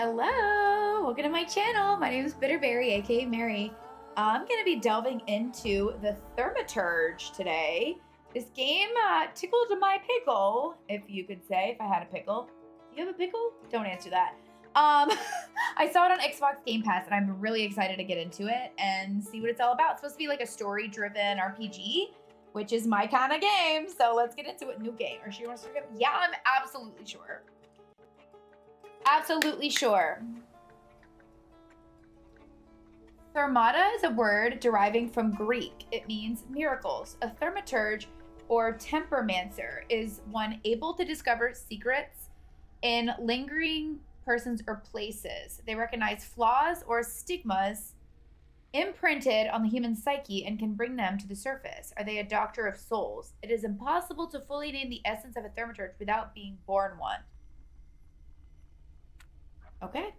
Hello, welcome to my channel. My name is BiTTERBERRi, aka Mary. I'm gonna be delving into the Thaurmaturge today. This game tickled my pickle, if you could say, if I had a pickle. Do you have a pickle? Don't answer that. I saw it on Xbox Game Pass, and I'm really excited to get into it and see what it's all about. It's supposed to be like a story-driven RPG, which is my kind of game. So let's get into it. New game. Or she wants to forget? Yeah, I'm absolutely sure. Absolutely sure. Thaurmata is a word deriving from Greek. It means miracles. A thaumaturge or tempermancer is one able to discover secrets in lingering persons or places. They recognize flaws or stigmas imprinted on the human psyche and can bring them to the surface. Are they a doctor of souls? It is impossible to fully name the essence of a thaumaturge without being born one. Okay.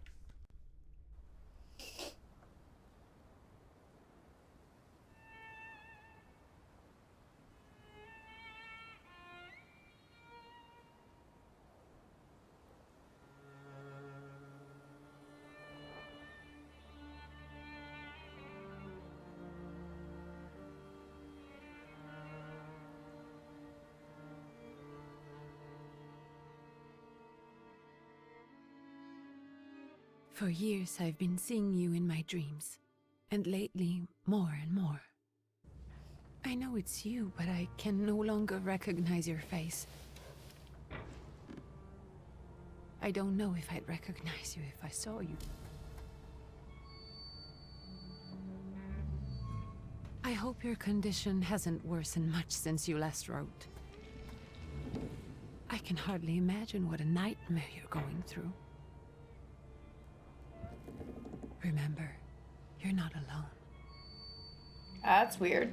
For years I've been seeing you in my dreams, and lately more and more. I know it's you, but I can no longer recognize your face. I don't know if I'd recognize you if I saw you. I hope your condition hasn't worsened much since you last wrote. I can hardly imagine what a nightmare you're going through. Remember, you're not alone. That's weird.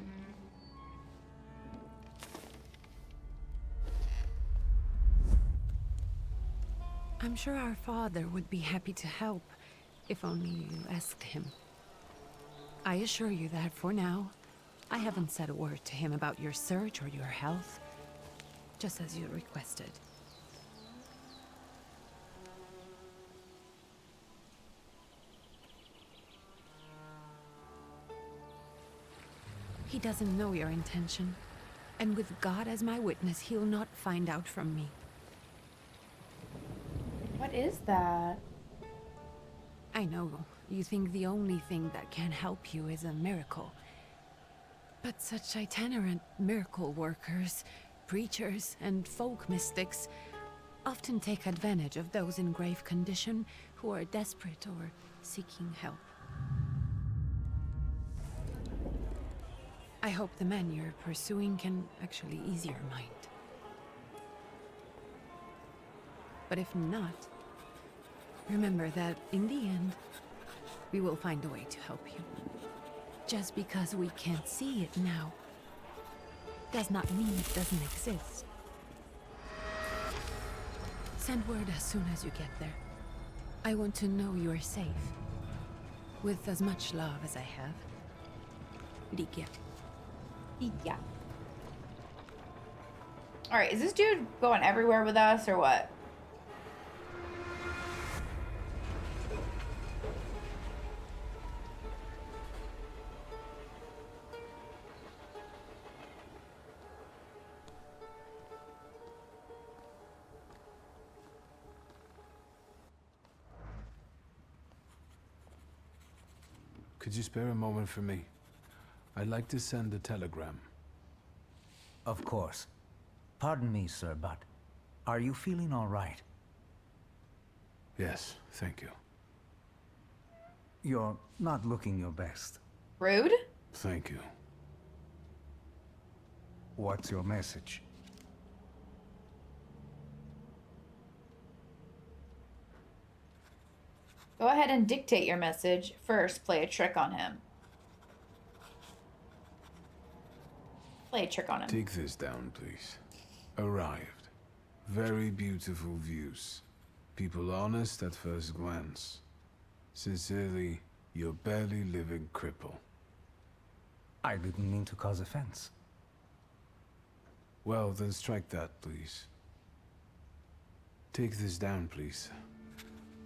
I'm sure our father would be happy to help, if only you asked him. I assure you that for now, I haven't said a word to him about your search or your health, just as you requested. He doesn't know your intention, and with God as my witness, he'll not find out from me. What is that? I know, you think the only thing that can help you is a miracle. But such itinerant miracle workers, preachers, and folk mystics often take advantage of those in grave condition who are desperate or seeking help. I hope the man you're pursuing can actually ease your mind. But if not, remember that in the end, we will find a way to help you. Just because we can't see it now, does not mean it doesn't exist. Send word as soon as you get there. I want to know you are safe. With as much love as I have. Ligia. Yeah. All right, is this dude going everywhere with us or what? Could you spare a moment for me? I'd like to send a telegram. Of course. Pardon me, sir, but are you feeling all right? Yes, thank you. You're not looking your best. Rude? Thank you. What's your message? Go ahead and dictate your message. First, play a trick on him. Play a trick on him. Take this down, please. Arrived. Very beautiful views. People honest at first glance. Sincerely, your barely living cripple. I didn't mean to cause offense. Well, then strike that, please. Take this down, please.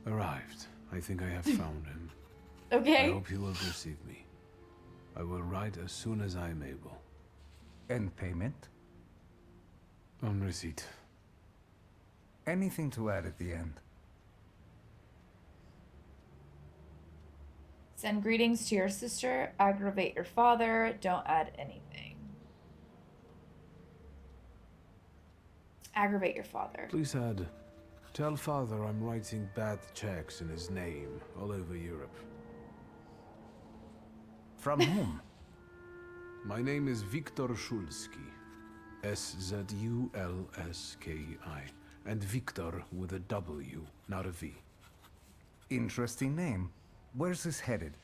Arrived. I think I have found him. Okay. I hope he will receive me. I will write as soon as I am able. And payment? On receipt. Anything to add at the end? Send greetings to your sister. Aggravate your father. Don't add anything. Aggravate your father. Please add, tell father I'm writing bad checks in his name all over Europe. From whom? My name is Viktor Szulski. S-Z-U-L-S-K-I. And Viktor with a W, not a V. Interesting name. Where's this headed?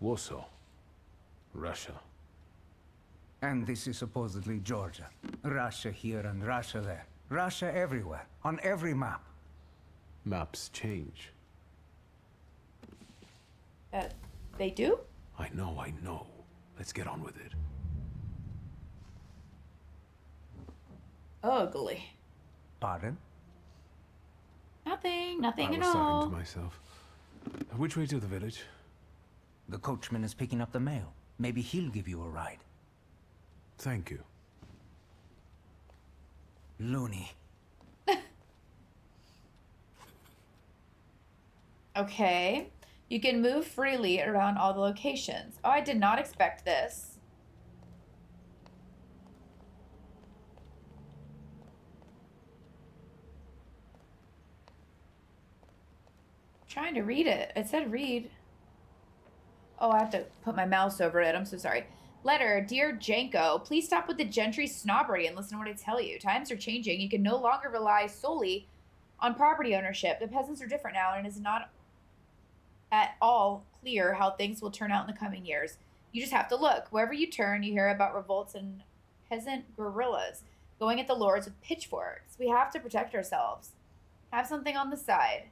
Warsaw. Russia. And this is supposedly Georgia. Russia here and Russia there. Russia everywhere, on every map. Maps change. They do? I know. Let's get on with it. Ugly. Pardon? Nothing I at was all. talking to myself. Which way to the village? The coachman is picking up the mail. Maybe he'll give you a ride. Thank you. Loony. Okay. You can move freely around all the locations. Oh, I did not expect this. Trying to read it. It said read. Oh, I have to put my mouse over it. I'm so sorry. Letter, dear Janko, please stop with the gentry snobbery and listen to what I tell you. Times are changing. You can no longer rely solely on property ownership. The peasants are different now, and it is not at all clear how things will turn out in the coming years. You just have to look. Wherever you turn, you hear about revolts and peasant guerrillas going at the lords with pitchforks. We have to protect ourselves. Have something on the side.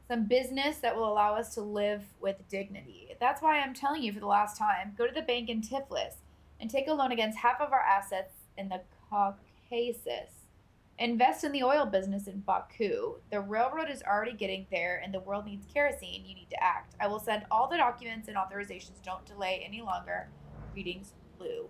Some business that will allow us to live with dignity. That's why I'm telling you for the last time, go to the bank in Tiflis and take a loan against half of our assets in the Caucasus. Invest in the oil business in Baku. The railroad is already getting there and the world needs kerosene. You need to act. I will send all the documents and authorizations. Don't delay any longer. Greetings, Blue.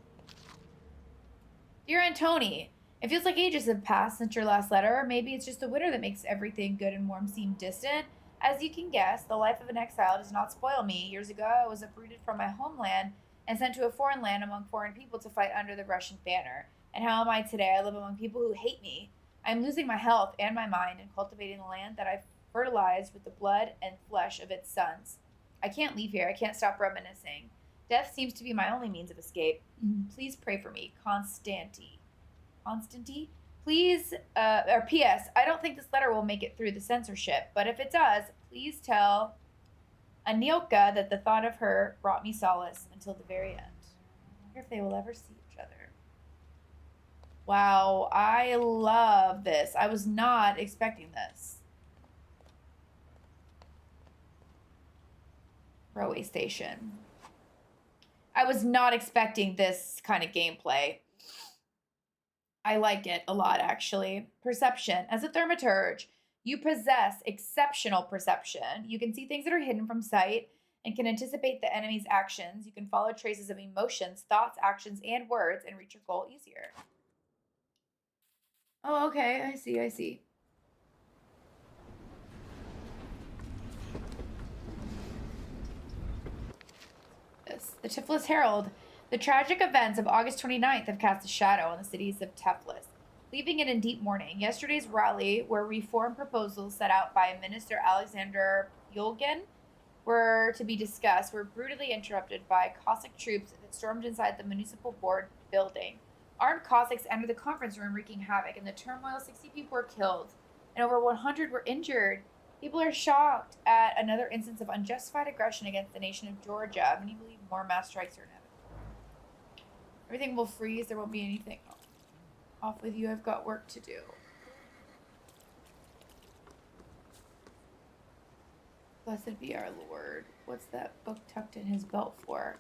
Dear Antoni, it feels like ages have passed since your last letter, or maybe it's just the winter that makes everything good and warm seem distant. As you can guess, the life of an exile does not spoil me. Years ago, I was uprooted from my homeland and sent to a foreign land among foreign people to fight under the Russian banner. And how am I today? I live among people who hate me. I am losing my health and my mind in cultivating the land that I fertilized with the blood and flesh of its sons. I can't leave here. I can't stop reminiscing. Death seems to be my only means of escape. Please pray for me. Constanti. Please, or P.S. I don't think this letter will make it through the censorship, but if it does, please tell Anilka that the thought of her brought me solace until the very end. I wonder if they will ever see each other. Wow, I love this. I was not expecting this. Railway station. I was not expecting this kind of gameplay. I like it a lot, actually. Perception. As a Thaurmaturge, you possess exceptional perception. You can see things that are hidden from sight and can anticipate the enemy's actions. You can follow traces of emotions, thoughts, actions, and words and reach your goal easier. Oh, okay. I see. The Tiflis Herald. The tragic events of August 29th have cast a shadow on the cities of Tiflis, leaving it in deep mourning. Yesterday's rally, where reform proposals set out by Minister Alexander Yulgin were to be discussed, were brutally interrupted by Cossack troops that stormed inside the municipal board building. Armed Cossacks entered the conference room, wreaking havoc. In the turmoil, 60 people were killed, and over 100 were injured. People are shocked at another instance of unjustified aggression against the nation of Georgia. Many believe more mass strikes are inevitable. Everything will freeze. There won't be anything. Off with you. I've got work to do. Blessed be our Lord. What's that book tucked in his belt for?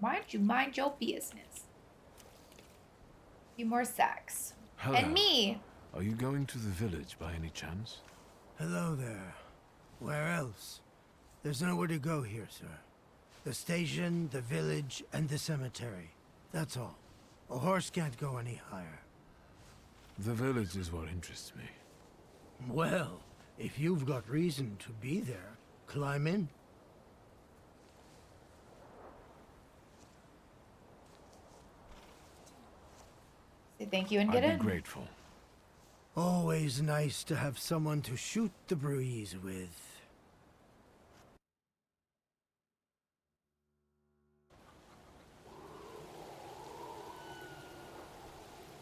Mind your business. A few more sacks. Hello. And me. Are you going to the village by any chance? Hello there. Where else? There's nowhere to go here, sir. The station, the village, and the cemetery. That's all. A horse can't go any higher. The village is what interests me. Well, if you've got reason to be there, climb in. Say thank you and get I'd in. be grateful. Always nice to have someone to shoot the breeze with.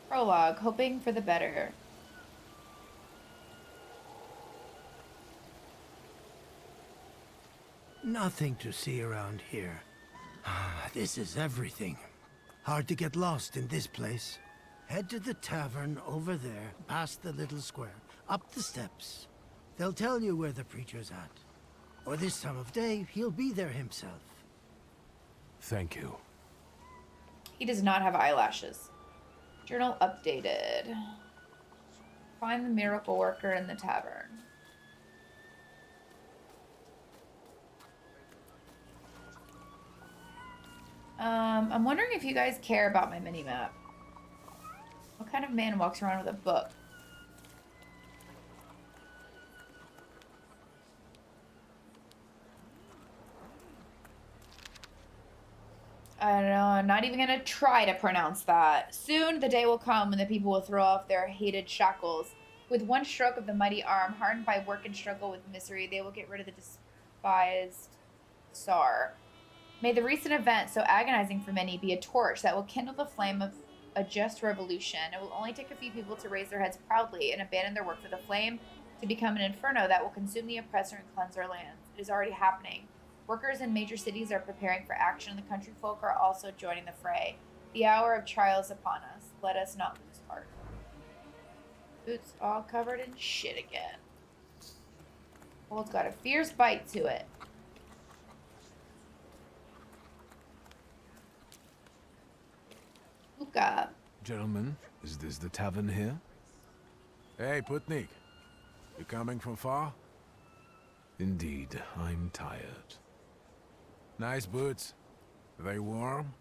Prologue, hoping for the better. Nothing to see around here. This is everything. Hard to get lost in this place. Head to the tavern over there, past the little square, up the steps. They'll tell you where the preacher's at. Or this time of day, he'll be there himself. Thank you. He does not have eyelashes. Journal updated. Find the miracle worker in the tavern. I'm wondering if you guys care about my mini-map. What kind of man walks around with a book? I don't know, I'm not even gonna try to pronounce that. Soon the day will come when the people will throw off their hated shackles. With one stroke of the mighty arm, hardened by work and struggle with misery, they will get rid of the despised Tsar. May the recent event, so agonizing for many, be a torch that will kindle the flame of a just revolution. It will only take a few people to raise their heads proudly and abandon their work for the flame to become an inferno that will consume the oppressor and cleanse our lands. It is already happening. Workers in major cities are preparing for action, and the country folk are also joining the fray. The hour of trial is upon us. Let us not lose heart. Boots all covered in shit again. Well, it's got a fierce bite to it. Luca. Gentlemen, is this the tavern here? Hey, Putnik. You coming from far? Indeed, I'm tired. Nice boots. Are they warm?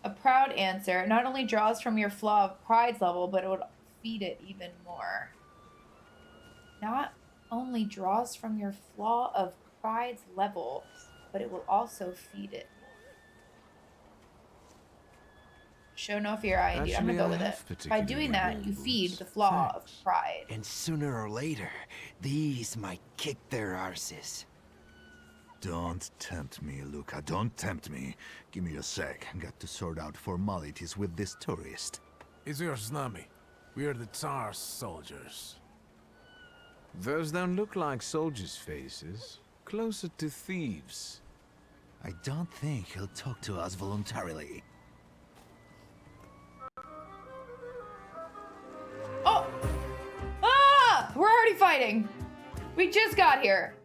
A proud answer not only draws from your flaw of pride's level, but it would feed it even more. Not only draws from your flaw of pride's level, but it will also feed it more. Show no fear, I indeed. I'm gonna go with it. By doing that, you feed the flaw of pride. And sooner or later, these might kick their arses. Don't tempt me, Luca. Don't tempt me. Give me a sec. Got to sort out formalities with this tourist. It's your snummy. We're the Tsar's soldiers. Those don't look like soldiers' faces. Closer to thieves. I don't think he'll talk to us voluntarily. Oh! Ah! We're already fighting! We just got here.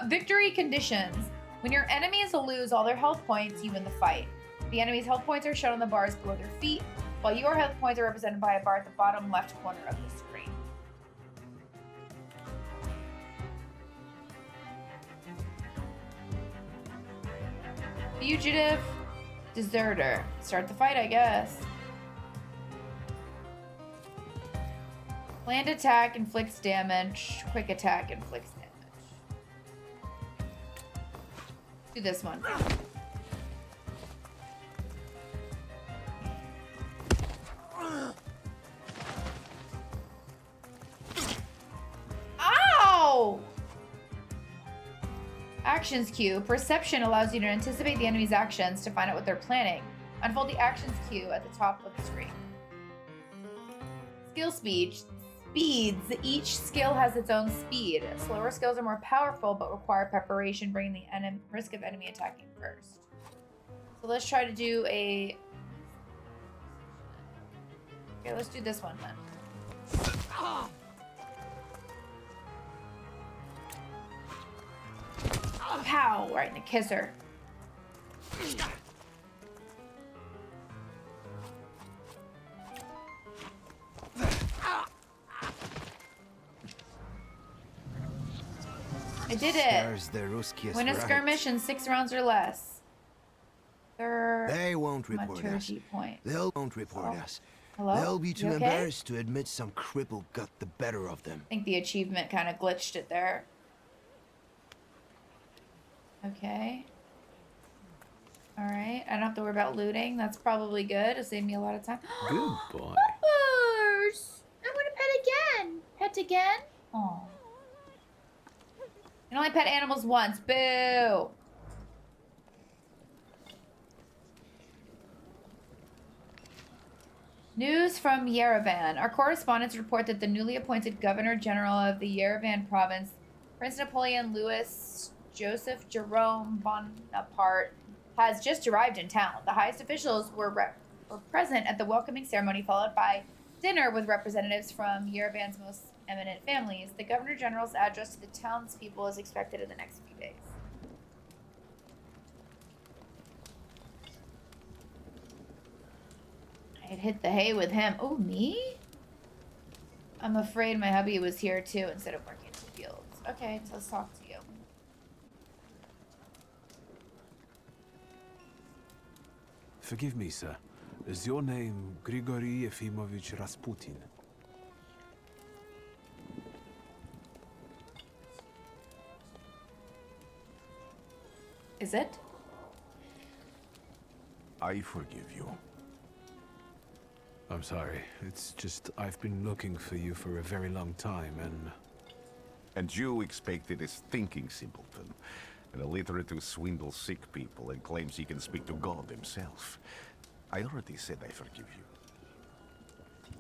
Victory conditions. When your enemies lose all their health points, you win the fight. The enemy's health points are shown on the bars below their feet, while your health points are represented by a bar at the bottom left corner of the screen. Fugitive. Deserter. Start the fight, I guess. Planned attack inflicts damage. Quick attack inflicts damage. Do this one. Ow! Actions queue. Perception allows you to anticipate the enemy's actions to find out what they're planning. Unfold the actions queue at the top of the screen. Skill speeds. Each skill has its own speed. Slower skills are more powerful but require preparation, bringing the risk of enemy attacking first. So let's try to do a... Okay, let's do this one then. Pow! Right in the kisser. I did it. There's the Ruskiest Win a right. skirmish in 6 rounds or less. They won't report us. Thaurmaturge point. They won't report Oh. us. Hello? They'll be too You okay? embarrassed to admit some cripple got the better of them. I think the achievement kind of glitched it there. Okay. Alright. I don't have to worry about looting. That's probably good. It'll save me a lot of time. Good boy. Peppers! I want to pet again. Pet again? Oh. You can only pet animals once. Boo! News from Yerevan. Our correspondents report that the newly appointed Governor General of the Yerevan province, Prince Napoleon Louis Joseph Jerome Bonaparte, has just arrived in town. The highest officials were present at the welcoming ceremony, followed by dinner with representatives from Yerevan's most eminent families. The Governor General's address to the townspeople is expected in the next few days. I'd hit the hay with him. Oh, me? I'm afraid my hubby was here too instead of working in the fields. Okay, so let's talk to you. Forgive me, sir. Is your name Grigory Yefimovich Rasputin? Is it? I forgive you. I'm sorry. It's just I've been looking for you for a very long time, and... And you expected a thinking simpleton, an illiterate who swindles sick people and claims he can speak to God himself. I already said I forgive you.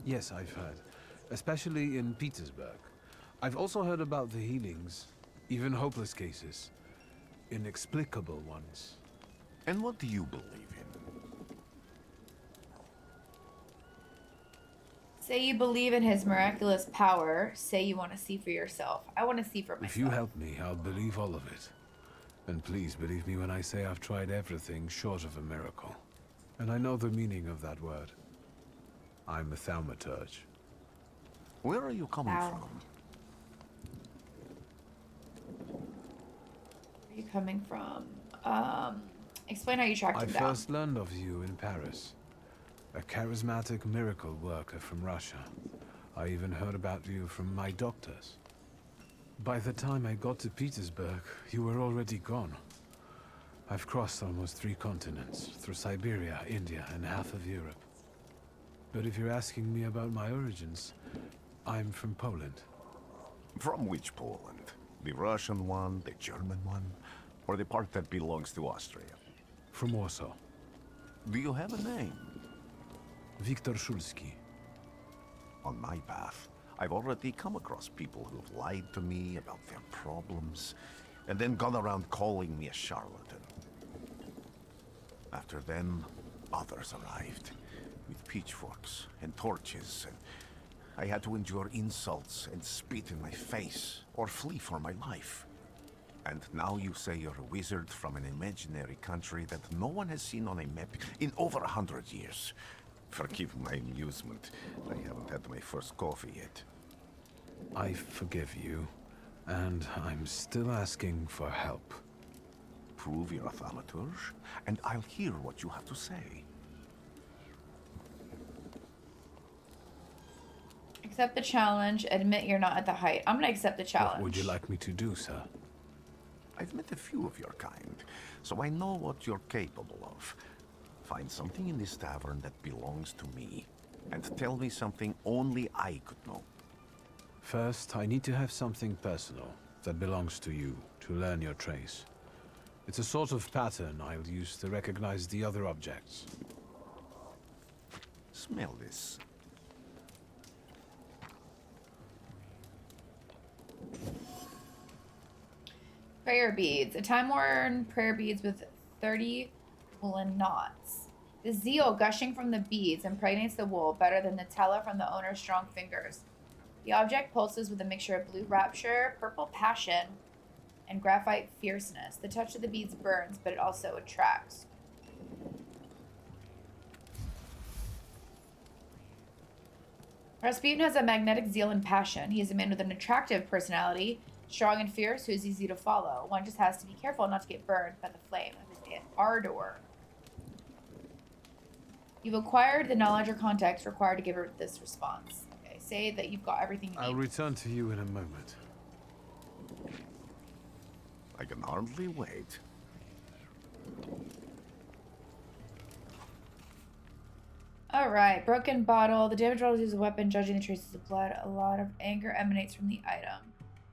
Yes, I've heard. Especially in Petersburg. I've also heard about the healings, even hopeless cases. Inexplicable ones. And what do you believe in? Say you believe in his miraculous power. Say you want to see for yourself. I want to see for myself. If you help me, I'll believe all of it. And please believe me when I say I've tried everything short of a miracle. And I know the meaning of that word. I'm a Thaurmaturge. Where are you coming Wow. from? Where are you coming from? Explain how you tracked I him down. first learned of you in Paris. A charismatic miracle worker from Russia. I even heard about you from my doctors. By the time I got to Petersburg, you were already gone. I've crossed almost 3 continents, through Siberia, India, and half of Europe. But if you're asking me about my origins, I'm from Poland. From which Poland? The Russian one, the German one, or the part that belongs to Austria? From Warsaw. Do you have a name? Viktor Szulski. On my path, I've already come across people who've lied to me about their problems, and then gone around calling me a charlatan. After them, others arrived, with pitchforks and torches, and I had to endure insults and spit in my face, or flee for my life. And now you say you're a wizard from an imaginary country that no one has seen on a map in over 100 years. Forgive my amusement. I haven't had my first coffee yet. I forgive you, and I'm still asking for help. Prove you're a Thaurmaturge, and I'll hear what you have to say. Accept the challenge. Admit you're not at the height. I'm gonna accept the challenge. What would you like me to do, sir? I've met a few of your kind, so I know what you're capable of. Find something in this tavern that belongs to me, and tell me something only I could know. First, I need to have something personal that belongs to you to learn your trace. It's a sort of pattern I'll use to recognize the other objects. Smell this. Prayer beads. A time-worn prayer beads with 30 woolen knots. The zeal gushing from the beads impregnates the wool better than the tallow from the owner's strong fingers. The object pulses with a mixture of blue rapture, purple passion, and graphite fierceness. The touch of the beads burns, but it also attracts. Rasputin has a magnetic zeal and passion. He is a man with an attractive personality, Strong and fierce, who is easy to follow. One just has to be careful not to get burned by the flame of his ardor. You've acquired the knowledge or context required to give her this response. Okay, say that you've got everything you need. I'll return to you in a moment. I can hardly wait. Alright, broken bottle. The damage roll uses a weapon, judging the traces of blood. A lot of anger emanates from the item.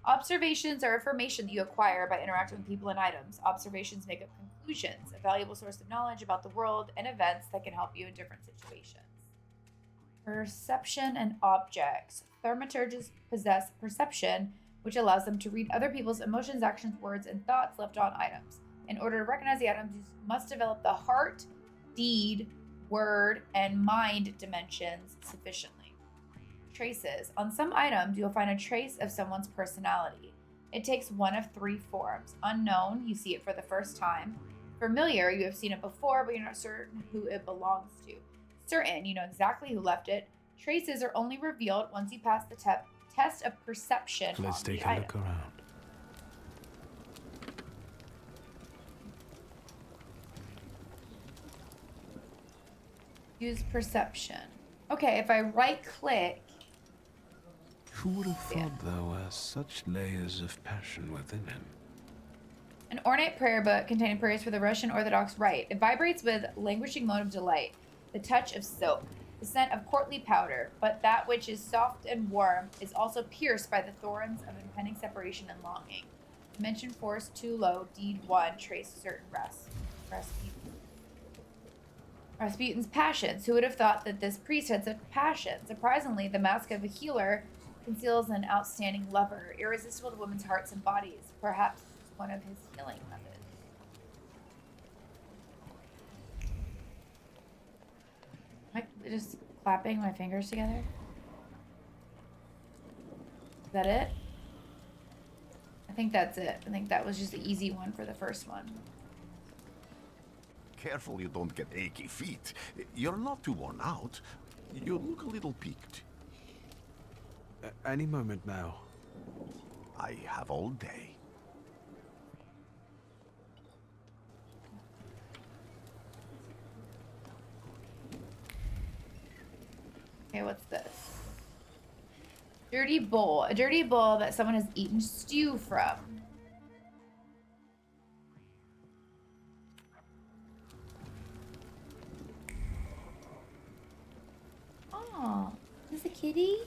Observations are information that you acquire by interacting with people and items. Observations make up conclusions, a valuable source of knowledge about the world and events that can help you in different situations. Perception and objects. Thaurmaturges possess perception, which allows them to read other people's emotions, actions, words, and thoughts left on items. In order to recognize the items, you must develop the heart, deed, word, and mind dimensions sufficiently. Traces. On some items, you'll find a trace of someone's personality. It takes one of 3 forms. Unknown, you see it for the first time. Familiar, you have seen it before, but you're not certain who it belongs to. Certain, you know exactly who left it. Traces are only revealed once you pass the test of perception. Let's take a look around. Use perception. Okay, if I right click. Who would have thought there were such layers of passion within him? An ornate prayer book containing prayers for the Russian Orthodox Rite. It vibrates with languishing moan of delight, the touch of soap, the scent of courtly powder, but that which is soft and warm is also pierced by the thorns of impending separation and longing. Dimension force too low, deed 1, trace certain Rasputin's passions. Who would have thought that this priest had such passion? Surprisingly, the mask of a healer conceals an outstanding lover, irresistible to women's hearts and bodies. Perhaps one of his healing methods. Am I just clapping my fingers together? Is that it? I think that's it. I think that was just the easy one for the first one. Careful you don't get achy feet. You're not too worn out. You look a little peaked. Any moment now. I have all day. Okay, what's this? Dirty bowl. A dirty bowl that someone has eaten stew from. Oh, is this a kitty?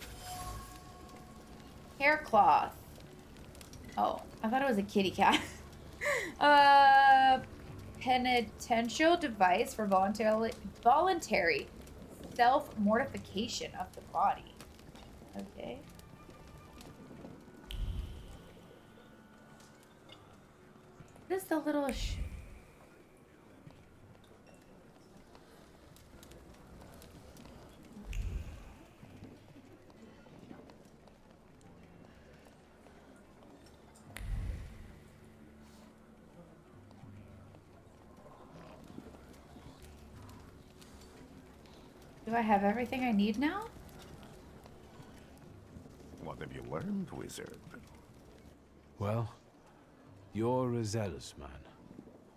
Hair cloth. Oh, I thought it was a kitty cat. Penitential device for voluntary self-mortification of the body. Okay. What is the little Do I have everything I need now? What have you learned, wizard? Well, you're a zealous man.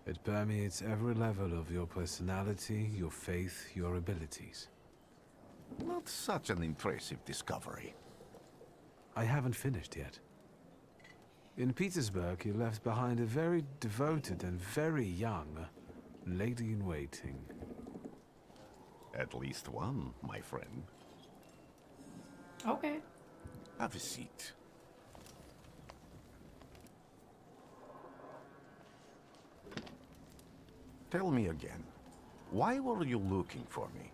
It permeates every level of your personality, your faith, your abilities. Not such an impressive discovery. I haven't finished yet. In Petersburg, you left behind a very devoted and very young lady-in-waiting. At least one, my friend. Okay. Have a seat. Tell me again, why were you looking for me?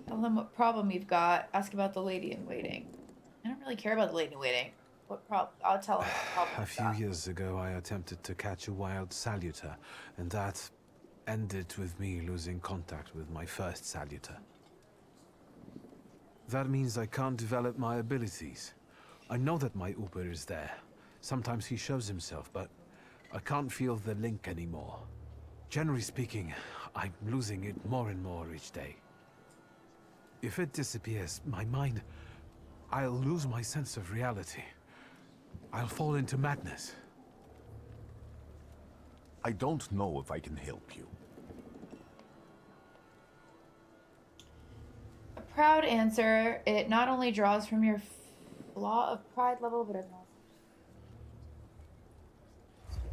Tell them what problem you've got. Ask about the lady in waiting. I don't really care about the lady in waiting. What problem? I'll tell them what problem. A few years ago, I attempted to catch a wild saluter, and that ended with me losing contact with my first saluter. That means I can't develop my abilities. I know that my Uber is there. Sometimes he shows himself, but I can't feel the link anymore. Generally speaking, I'm losing it more and more each day. If it disappears, my mind I'll lose my sense of reality. I'll fall into madness. I don't know if I can help you. A proud answer. It not only draws from your flaw of pride level, but it also...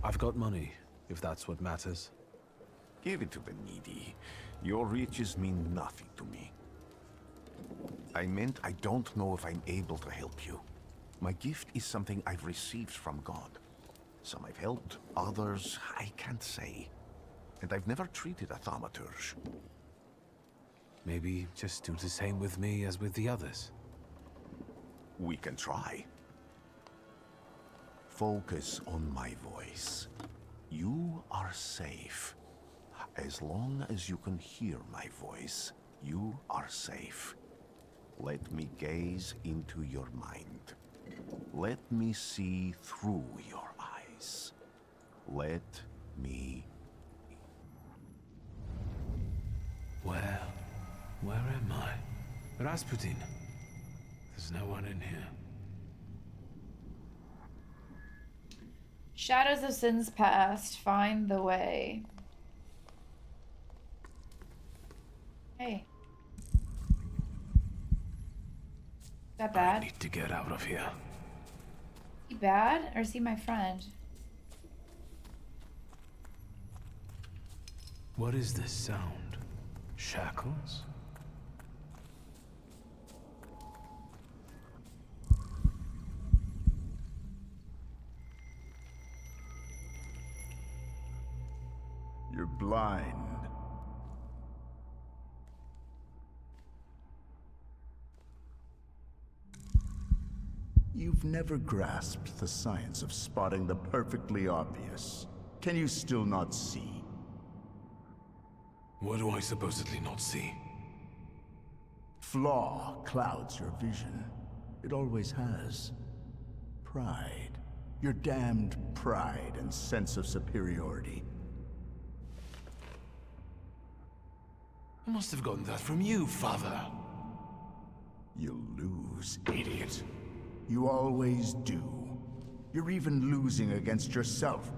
I've got money, if that's what matters. Give it to the needy. Your riches mean nothing to me. I meant I don't know if I'm able to help you. My gift is something I've received from God. Some I've helped, others I can't say. And I've never treated a Thaurmaturge. Maybe just do the same with me as with the others. We can try. Focus on my voice. You are safe. As long as you can hear my voice, you are safe. Let me gaze into your mind. Let me see through your eyes. Let me... Where am I? Rasputin. There's no one in here. Shadows of sins past, find the way. Hey. Is that bad? I need to get out of here. Is he bad, or is he my friend? What is this sound? Shackles? You're blind. You've never grasped the science of spotting the perfectly obvious. Can you still not see? What do I supposedly not see? Flaw clouds your vision. It always has. Pride. Your damned pride and sense of superiority. I must have gotten that from you, Father. You'll lose, idiot. You always do. You're even losing against yourself.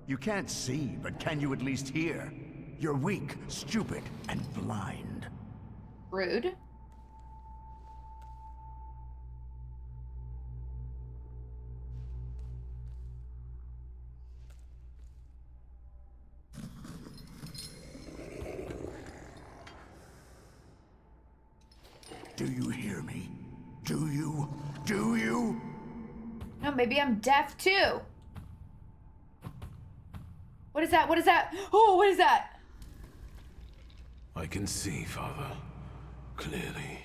You can't see, but can you at least hear? You're weak, stupid, and blind. Rude. Do you hear me? Do you? Do you? No, maybe I'm deaf too. What is that? What is that? Oh, what is that? I can see, Father. Clearly.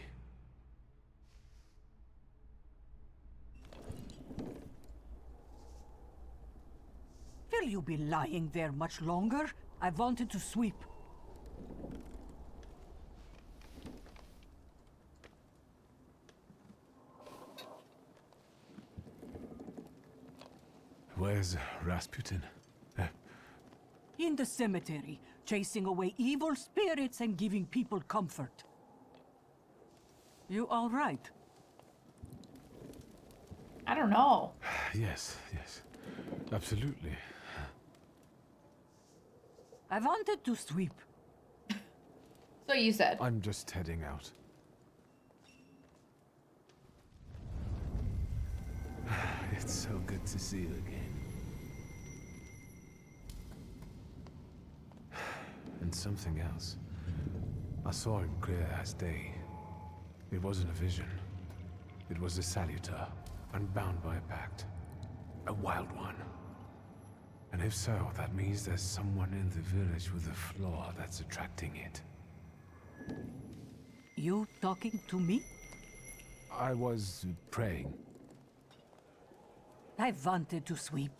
Will you be lying there much longer? I wanted to sweep. Where's Rasputin? In the cemetery, chasing away evil spirits and giving people comfort. You all right? I don't know. Yes, yes. Absolutely. I wanted to sweep. So you said. I'm just heading out. It's so good to see you again. And something else. I saw him clear as day. It wasn't a vision. It was a salutar, unbound by a pact. A wild one. And if so, that means there's someone in the village with a flaw that's attracting it. You talking to me? I was praying. I wanted to sweep.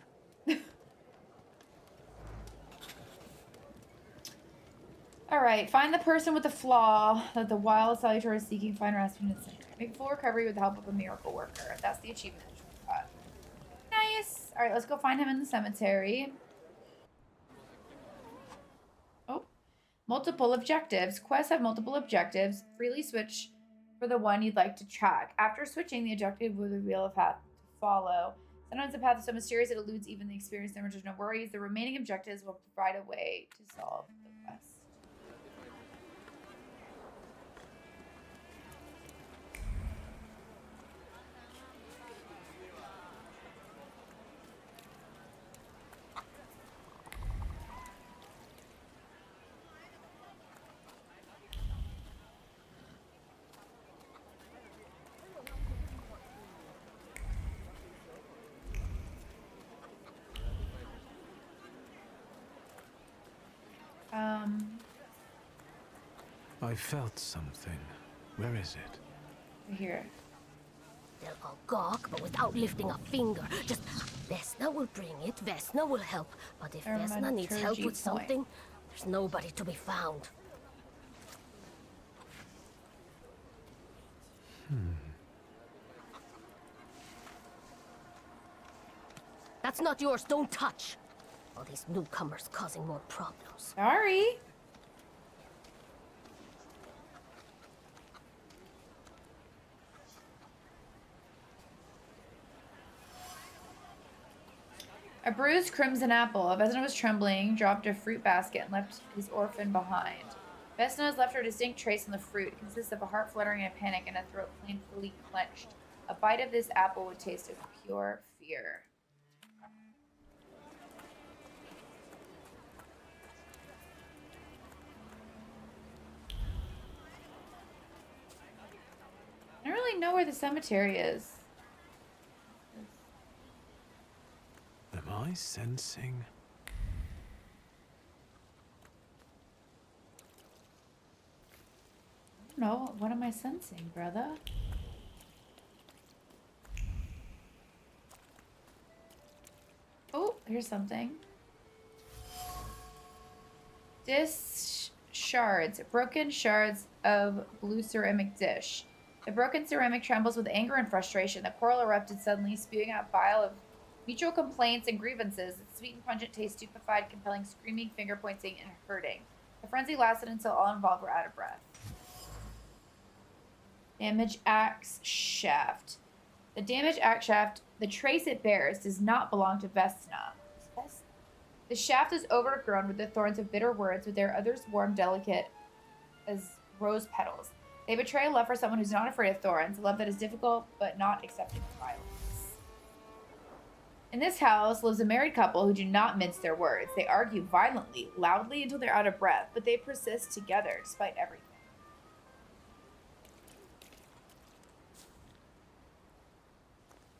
All right, find the person with the flaw that the wild salutar is seeking. Find Rasputin. Make full recovery with the help of a miracle worker. That's the achievement that you got. Nice. All right, let's go find him in the cemetery. Oh, multiple objectives. Quests have multiple objectives. Freely switch for the one you'd like to track. After switching, the objective will reveal a path to follow. Sometimes the path is so mysterious it eludes even the experienced Thaurmaturge. No worries, the remaining objectives will provide a way to solve the quest. I felt something. Where is it? Here. They'll all gawk, but without lifting a finger. Just, Vesna will bring it, Vesna will help. But if Vesna needs help with something, there's nobody to be found. That's not yours, don't touch. All these newcomers causing more problems. Sorry. A bruised crimson apple. Vesna was trembling, dropped a fruit basket, and left his orphan behind. Vesna has left her a distinct trace on the fruit. It consists of a heart fluttering in a panic and a throat painfully clenched. A bite of this apple would taste of pure fear. I don't really know where the cemetery is. Am I sensing? I don't know. What am I sensing, brother? Oh, here's something. Shards. Broken shards of blue ceramic dish. The broken ceramic trembles with anger and frustration. The quarrel erupted suddenly, spewing out bile of mutual complaints and grievances. Its sweet and pungent taste stupefied, compelling screaming, finger pointing, and hurting. The frenzy lasted until all involved were out of breath. Damage axe shaft. The damage axe shaft, the trace it bears, does not belong to Vesna. The shaft is overgrown with the thorns of bitter words, but there are others warm, delicate as rose petals. They betray a love for someone who's not afraid of thorns, a love that is difficult but not accepting of violence. In this house lives a married couple who do not mince their words. They argue violently, loudly until they're out of breath, but they persist together despite everything.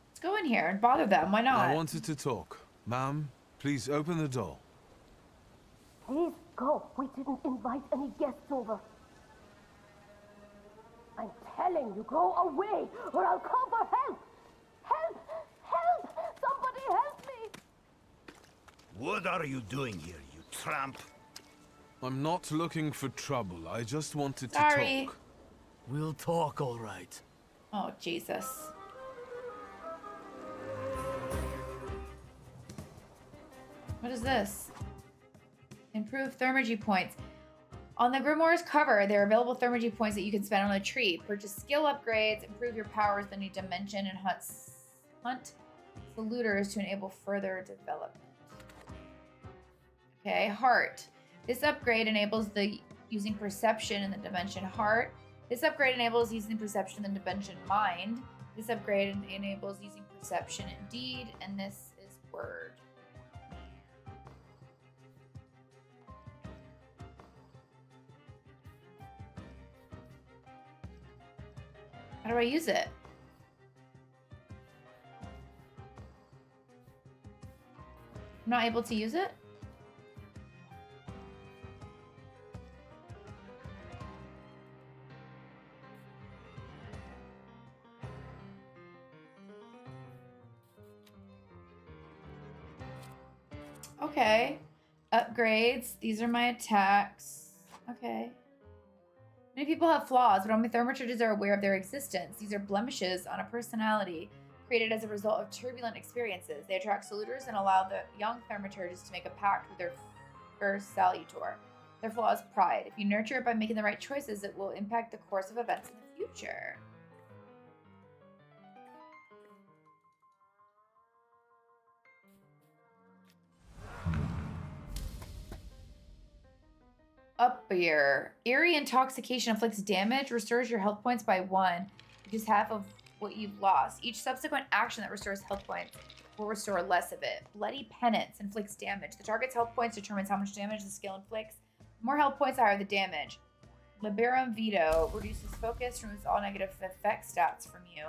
Let's go in here and bother them. Why not? I wanted to talk. Ma'am, please open the door. Please go. We didn't invite any guests over. I'm telling you, go away, or I'll call for help! Help! Help! Somebody help me! What are you doing here, you tramp? I'm not looking for trouble. I just wanted to Sorry. talk. We'll talk, all right. Oh, Jesus. What is this? Improve Thaurmaturge points. On the Grimoire's cover, there are available Thaurmaturge points that you can spend on a tree. Purchase skill upgrades, improve your powers in a new dimension, and hunt saluters to enable further development. Okay, heart. This upgrade enables the using perception in the dimension heart. This upgrade enables using perception in the dimension mind. This upgrade enables using perception in deed, and this is word. How do I use it? I'm not able to use it? Okay. Upgrades. These are my attacks. Okay. Many people have flaws, but only Thaurmaturges are aware of their existence. These are blemishes on a personality created as a result of turbulent experiences. They attract saluters and allow the young Thaurmaturges to make a pact with their first salutor. Their flaw is pride. If you nurture it by making the right choices, it will impact the course of events in the future. Up here. Eerie intoxication inflicts damage, restores your health points by 1, which is half of what you've lost. Each subsequent action that restores health points will restore less of it. Bloody penance inflicts damage. The target's health points determines how much damage the skill inflicts. The more health points, the higher the damage. Liberum Vito reduces focus, removes all negative effect stats from you.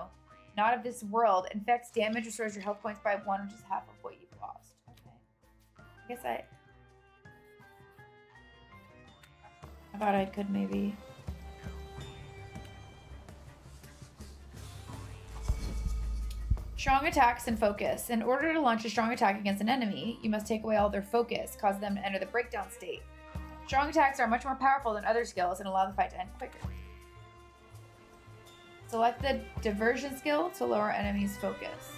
Not of this world. Infects damage, restores your health points by 1, which is half of what you've lost. Okay. I guess I thought I could maybe. Strong attacks and focus. In order to launch a strong attack against an enemy, you must take away all their focus, cause them to enter the breakdown state. Strong attacks are much more powerful than other skills and allow the fight to end quicker. Select the diversion skill to lower enemies' focus.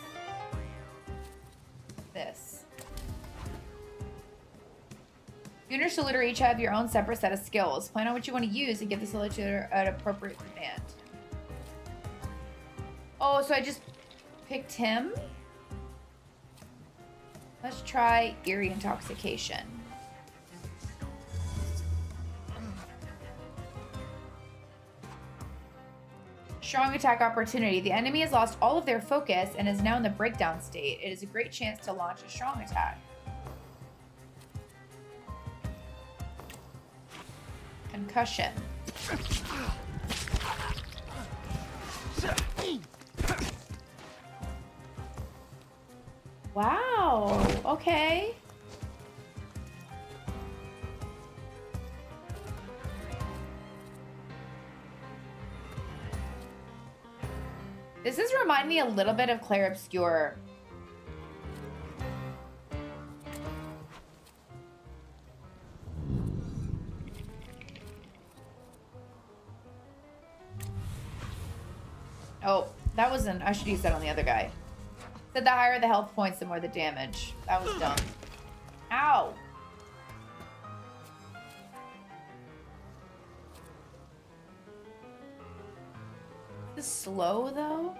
This. You and your saluter each have your own separate set of skills. Plan on what you want to use and give the saluter an appropriate command. Oh, so I just picked him? Let's try Eerie Intoxication. Strong attack opportunity. The enemy has lost all of their focus and is now in the breakdown state. It is a great chance to launch a strong attack. Concussion. Wow. Okay. This is reminding me a little bit of Claire Obscure. Oh, that wasn't. I should use that on the other guy. Said the higher the health points, the more the damage. That was dumb. Ow. This is slow though.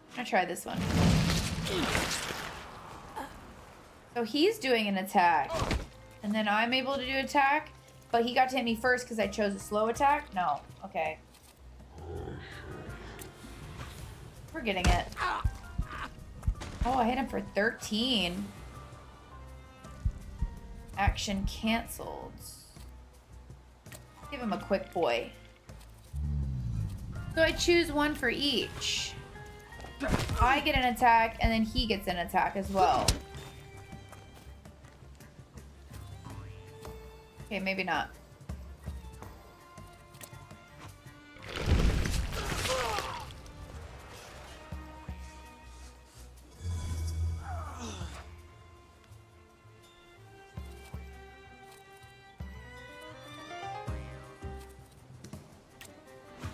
I'm gonna try this one. So he's doing an attack. And then I'm able to do attack, but he got to hit me first because I chose a slow attack? No. Okay. We're getting it. Oh, I hit him for 13. Action canceled. Give him a quick boy. So I choose one for each. I get an attack, and then he gets an attack as well. Okay, maybe not.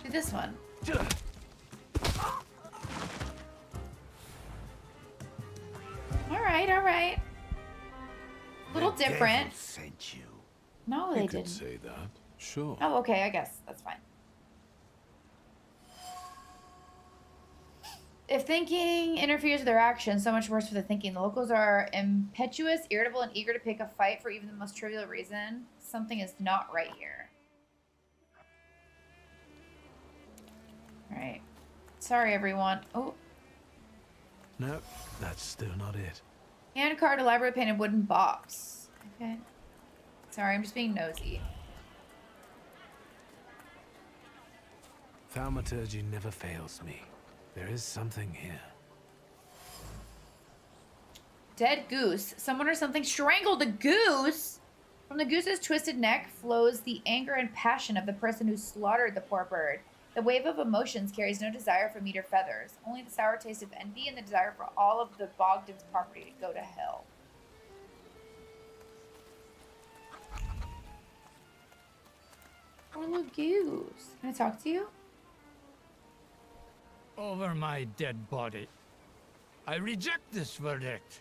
Do this one. All right, all right. A little different. Sent you. No, they You could didn't. say that. Sure. Oh, okay, I guess. That's fine. If thinking interferes with their actions, so much worse for the thinking. The locals are impetuous, irritable, and eager to pick a fight for even the most trivial reason. Something is not right here. Alright. Sorry, everyone. Oh. No, that's still not it. Hand card, elaborate painted wooden box. Okay. Sorry, I'm just being nosy. Thaurmaturge never fails me. There is something here. Dead goose. Someone or something strangled the goose. From the goose's twisted neck flows the anger and passion of the person who slaughtered the poor bird. The wave of emotions carries no desire for meat or feathers, only the sour taste of envy and the desire for all of the Bogdan's property to go to hell. Poor little goose. Can I talk to you? Over my dead body. I reject this verdict.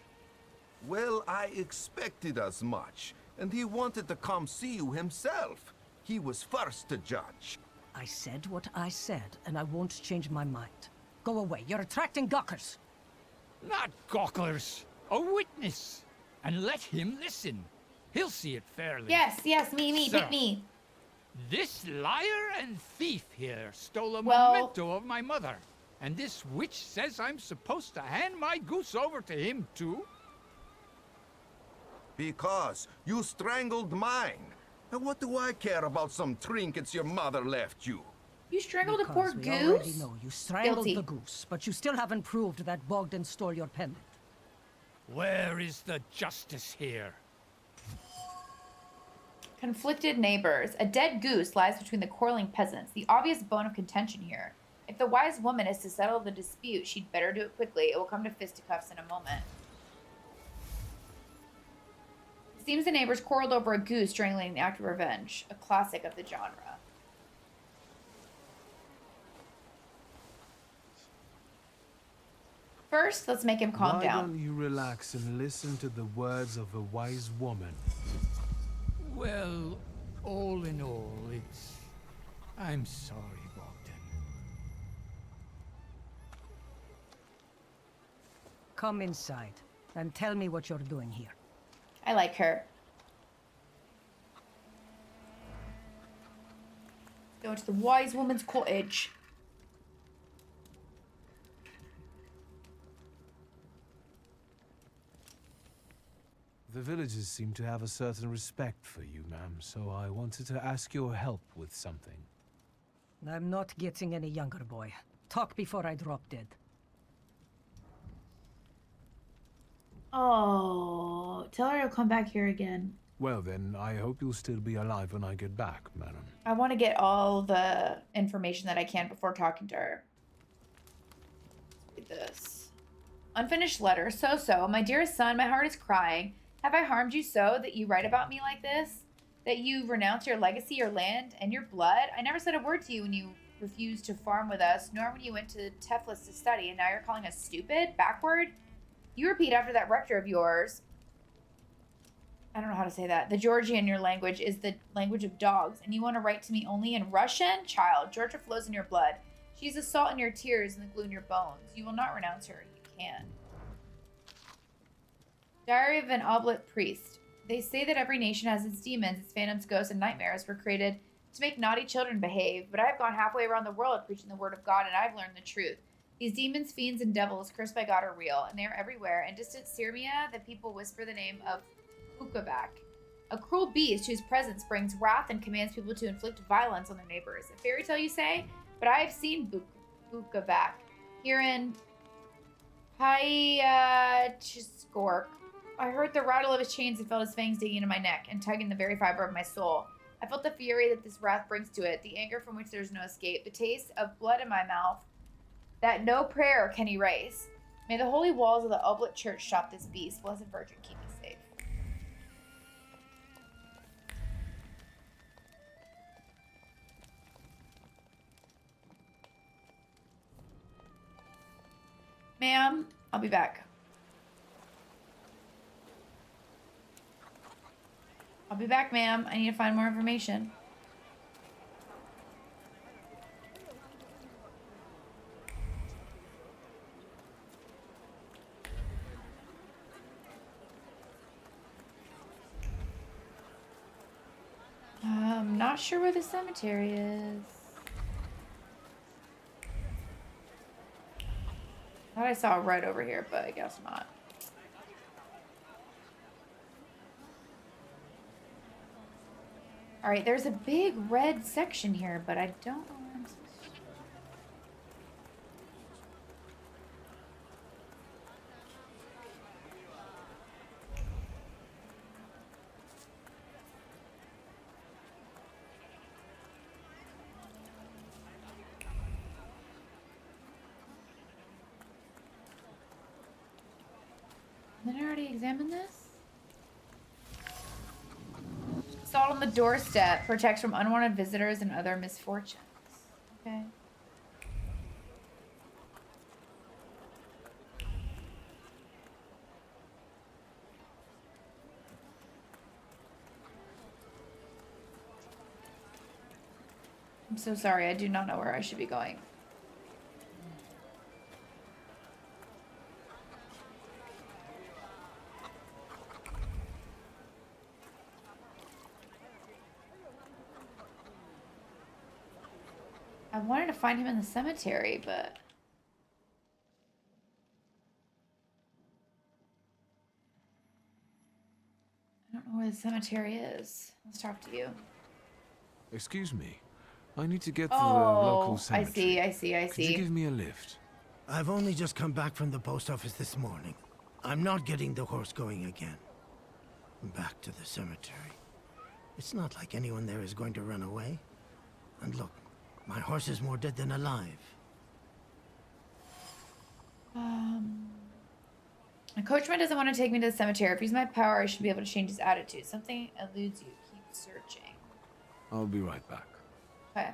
Well, I expected as much, and he wanted to come see you himself. He was first to judge. I said what I said, and I won't change my mind. Go away. You're attracting gawkers. Not gawkers. A witness. And let him listen. He'll see it fairly. Yes, me, Sir, pick me. This liar and thief here stole a Well- memento of my mother. And this witch says I'm supposed to hand my goose over to him too? Because you strangled mine. And what do I care about some trinkets your mother left you? You strangled a poor Because we already goose? know you strangled Guilty. the goose, but you still haven't proved that Bogdan stole your pendant. Where is the justice here? Conflicted neighbors. A dead goose lies between the quarreling peasants, the obvious bone of contention here. If the wise woman is to settle the dispute, she'd better do it quickly. It will come to fisticuffs in a moment. It seems the neighbors quarreled over a goose strangling the act of revenge, a classic of the genre. First, let's make him calm Why down. don't you relax and listen to the words of a wise woman? Well, all in all, it's... I'm sorry, Bogdan. Come inside and tell me what you're doing here. I like her. Go to the wise woman's cottage. The villagers seem to have a certain respect for you, ma'am, so I wanted to ask your help with something. I'm not getting any younger, boy. Talk before I drop dead. Oh, tell her to come back here again. Well then, I hope you'll still be alive when I get back, madam. I want to get all the information that I can before talking to her. Let's read this. Unfinished letter. So, my dearest son, my heart is crying. Have I harmed you so that you write about me like this? That you renounce your legacy, your land, and your blood? I never said a word to you when you refused to farm with us, nor when you went to Teflis to study, and now you're calling us stupid? Backward? You repeat after that rector of yours. I don't know how to say that. The Georgian in your language is the language of dogs, and you want to write to me only in Russian? Child, Georgia flows in your blood. She's the salt in your tears and the glue in your bones. You will not renounce her. You can. Diary of an Oblate Priest. They say that every nation has its demons, its phantoms, ghosts, and nightmares were created to make naughty children behave, but I have gone halfway around the world preaching the word of God, and I've learned the truth. These demons, fiends, and devils cursed by God are real, and they are everywhere. In distant Sirmia, the people whisper the name of Ukavak, a cruel beast whose presence brings wrath and commands people to inflict violence on their neighbors. A fairy tale, you say? But I have seen Ukavak here in Hyachiskork. I heard the rattle of his chains and felt his fangs digging into my neck and tugging the very fiber of my soul. I felt the fury that this wrath brings to it, the anger from which there is no escape, the taste of blood in my mouth that no prayer can erase. May the holy walls of the Oblate Church stop this beast. Blessed Virgin, keep me safe. Ma'am, I'll be back. I'll be back, ma'am. I need to find more information. I'm not sure where the cemetery is. I thought I saw a red over here, but I guess not. All right, there's a big red section here, but I don't know where I'm supposed to. Didn't I already examine this? Salt on the doorstep protects from unwanted visitors and other misfortunes. Okay. I'm so sorry. I do not know where I should be going. I wanted to find him in the cemetery, but... I don't know where the cemetery is. Let's talk to you. Excuse me. I need to get to the local cemetery. I see. Could you give me a lift? I've only just come back from the post office this morning. I'm not getting the horse going again. Back to the cemetery. It's not like anyone there is going to run away. And look, my horse is more dead than alive. My coachman doesn't want to take me to the cemetery. If he's my power, I should be able to change his attitude. Something eludes you. Keep searching. I'll be right back. Okay.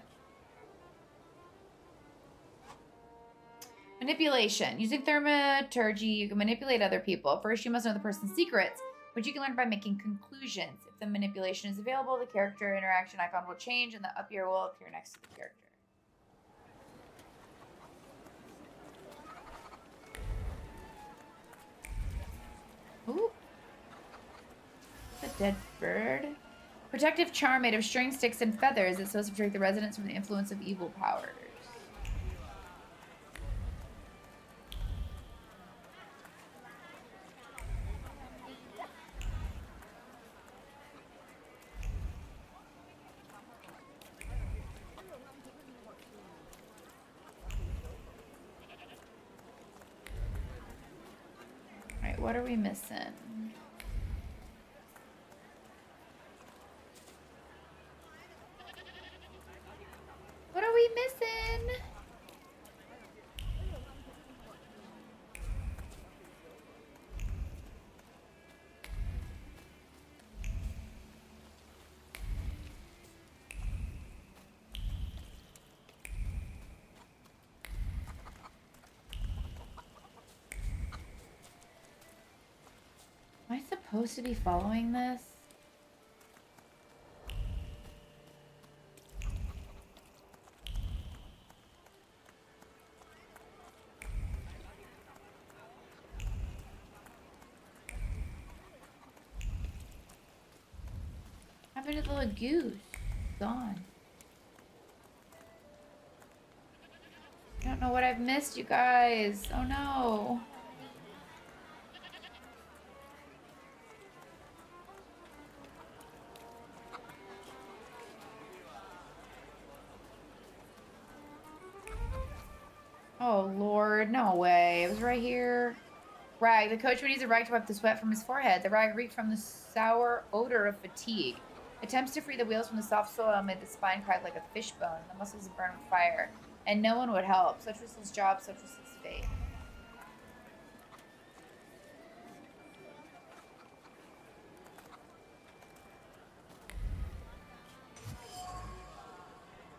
Manipulation. Using Thaurmaturge, you can manipulate other people. First, you must know the person's secrets, which you can learn by making conclusions. If the manipulation is available, the character interaction icon will change and the up arrow will appear next to the character. Ooh. It's a dead bird. Protective charm made of string, sticks, and feathers is supposed to protect the residents from the influence of evil powers. Alright, what are we missing? What are we missing? Am I supposed to be following this? What happened to the little goose? Gone. I don't know what I've missed, you guys. Oh no. Oh lord, no way. It was right here. Rag. The coachman needs a rag to wipe the sweat from his forehead. The rag reeked from the sour odor of fatigue. Attempts to free the wheels from the soft soil made the spine crack like a fishbone. The muscles burned with fire. And no one would help. Such was his job, such was his fate.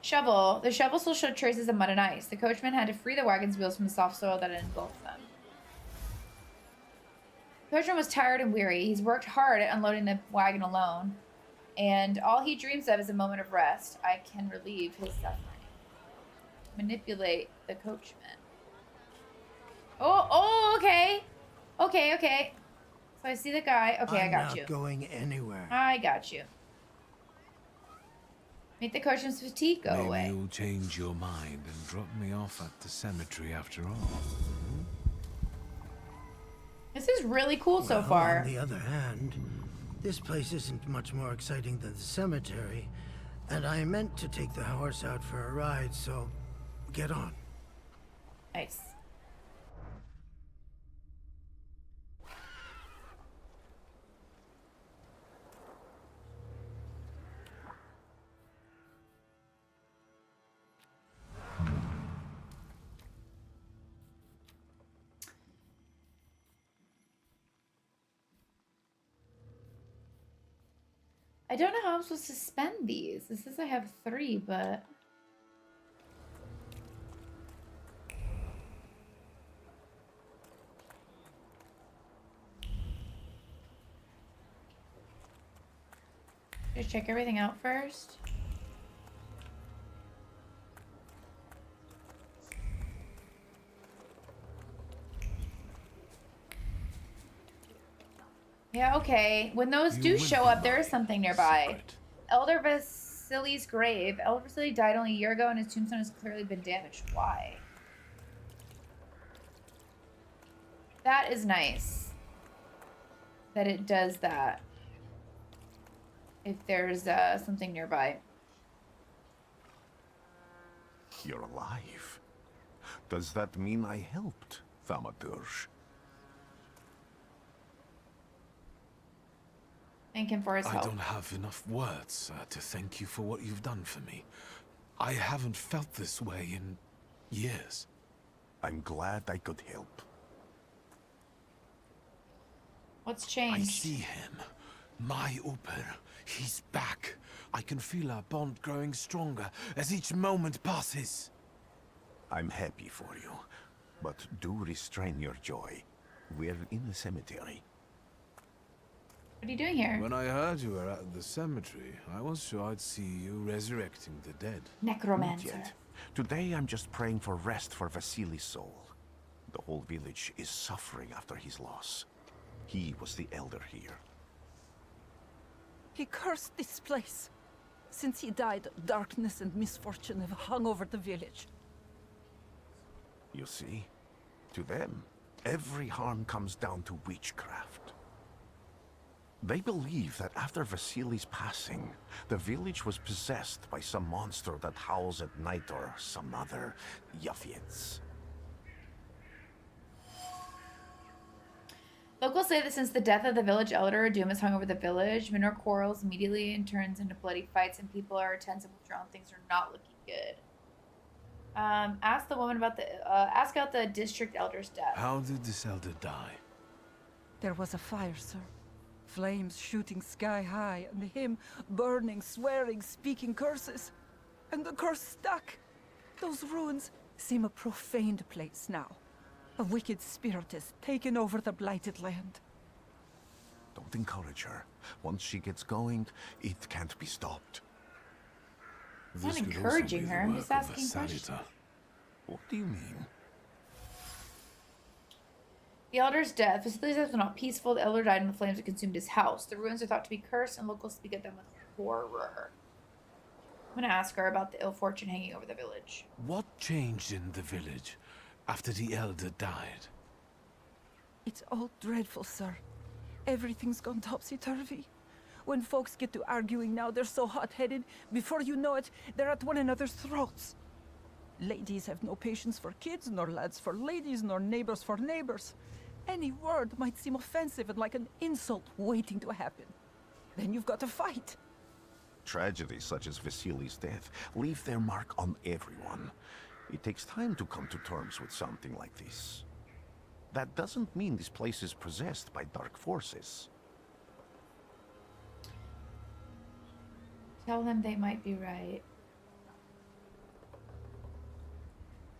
Shovel. The shovel still showed traces of mud and ice. The coachman had to free the wagon's wheels from the soft soil that had engulfed them. The coachman was tired and weary. He's worked hard at unloading the wagon alone. And all he dreams of is a moment of rest. I can relieve his suffering. Manipulate the coachman. Oh, okay. Okay. So I see the guy. Okay, I got you. I'm not going anywhere. I got you. Make the coachman's fatigue go away. Maybe you'll change your mind and drop me off at the cemetery after all. This is really cool so far. On the other hand, this place isn't much more exciting than the cemetery, and I meant to take the horse out for a ride, so get on. Nice. I don't know how I'm supposed to spend these. This says I have 3, but... Just check everything out first. Yeah, okay. When those do show up, there is something nearby. Elder Vasily's grave. Elder Vasily died only a year ago and his tombstone has clearly been damaged. Why? That is nice. That it does that. If there's something nearby. You're alive. Does that mean I helped, Thaurmaturge? Thank him for his help. I don't have enough words to thank you for what you've done for me. I haven't felt this way in years. I'm glad I could help. What's changed? I see him. My Uper. He's back. I can feel our bond growing stronger as each moment passes. I'm happy for you, but do restrain your joy. We're in the cemetery. What are you doing here? When I heard you were at the cemetery, I was sure I'd see you resurrecting the dead. Necromancer. Not yet. Today I'm just praying for rest for Vasily's soul. The whole village is suffering after his loss. He was the elder here. He cursed this place. Since he died, darkness and misfortune have hung over the village. You see, to them, every harm comes down to witchcraft. They believe that after Vasily's passing, the village was possessed by some monster that howls at night or some other yaffiets. Locals say that since the death of the village elder, a doom has hung over the village. Minor quarrels immediately and turns into bloody fights, and people are tense and withdrawn. Things are not looking good. Ask the woman about the ask out the district elder's death. How did this elder die? There was a fire, sir. Flames shooting sky high, and him burning, swearing, speaking curses. And the curse stuck. Those ruins seem a profaned place now. A wicked spirit has taken over the blighted land. Don't encourage her. Once she gets going, it can't be stopped. I'm not encouraging her, I'm just asking questions. What do you mean? The elder's death. Vasily's death was not peaceful. The elder died in the flames that consumed his house. The ruins are thought to be cursed, and locals speak of them with horror. I'm gonna ask her about the ill fortune hanging over the village. What changed in the village after the elder died? It's all dreadful, sir. Everything's gone topsy-turvy. When folks get to arguing now, they're so hot-headed, before you know it, they're at one another's throats. Ladies have no patience for kids, nor lads for ladies, nor neighbors for neighbors. Any word might seem offensive and like an insult waiting to happen. Then you've got to fight. Tragedies such as Vasily's death leave their mark on everyone. It takes time to come to terms with something like this. That doesn't mean this place is possessed by dark forces. Tell them they might be right.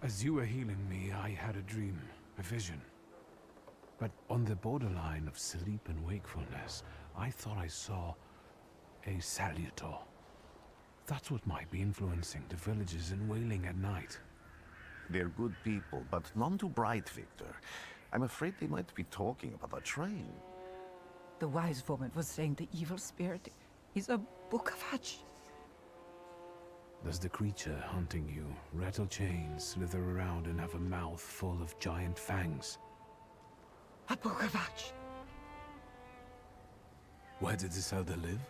As you were healing me, I had a dream, a vision. But on the borderline of sleep and wakefulness, I thought I saw a salutor. That's what might be influencing the villagers in Wailing at night. They're good people, but none too bright, Victor. I'm afraid they might be talking about a train. The wise woman was saying the evil spirit is a book of hatch. Does the creature hunting you rattle chains, slither around, and have a mouth full of giant fangs? A book of hatch. Where did this elder live?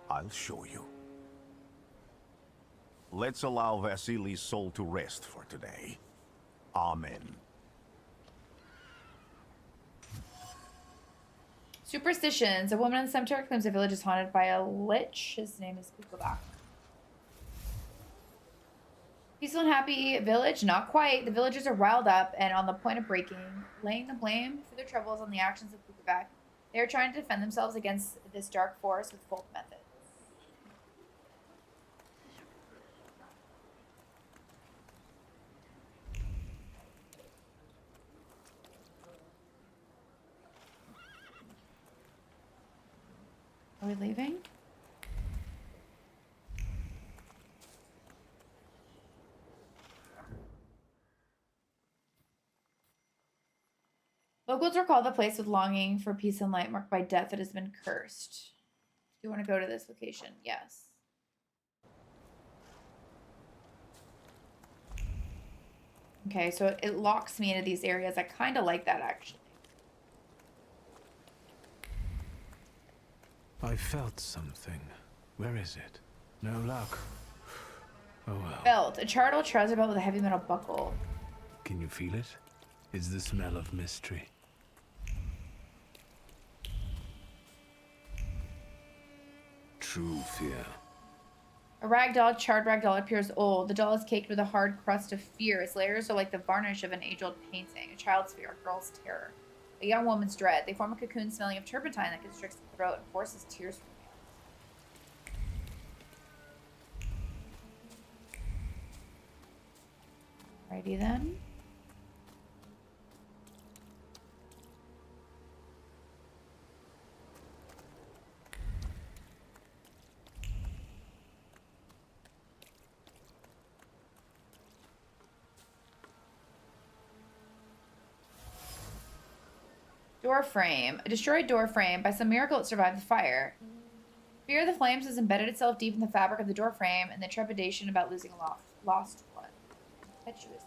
I'll show you. Let's allow Vasily's soul to rest for today. Amen. Superstitions. A woman in the cemetery claims the village is haunted by a lich. His name is Kukulak. Peaceful and happy village? Not quite. The villagers are riled up and on the point of breaking, laying the blame for their troubles on the actions of Kukulak. They are trying to defend themselves against this dark force with folk methods. Are we leaving? Locals recall the place with longing for peace and light marked by death that has been cursed. Do you want to go to this location? Yes. Okay, so it locks me into these areas. I kind of like that, actually. I felt something. Where is it? No luck. Oh well. Belt. A charred trouser belt with a heavy metal buckle. Can you feel it? It's the smell of mystery. True fear. A ragdoll, charred ragdoll, appears old. The doll is caked with a hard crust of fear. Its layers are like the varnish of an age-old painting. A child's fear, a girl's terror. A young woman's dread. They form a cocoon smelling of turpentine that constricts the throat and forces tears from the eyes. Alrighty then. Door frame. A destroyed door frame. By some miracle, it survived the fire. Fear of the flames has embedded itself deep in the fabric of the door frame, and the trepidation about losing a lost one. Impetuous.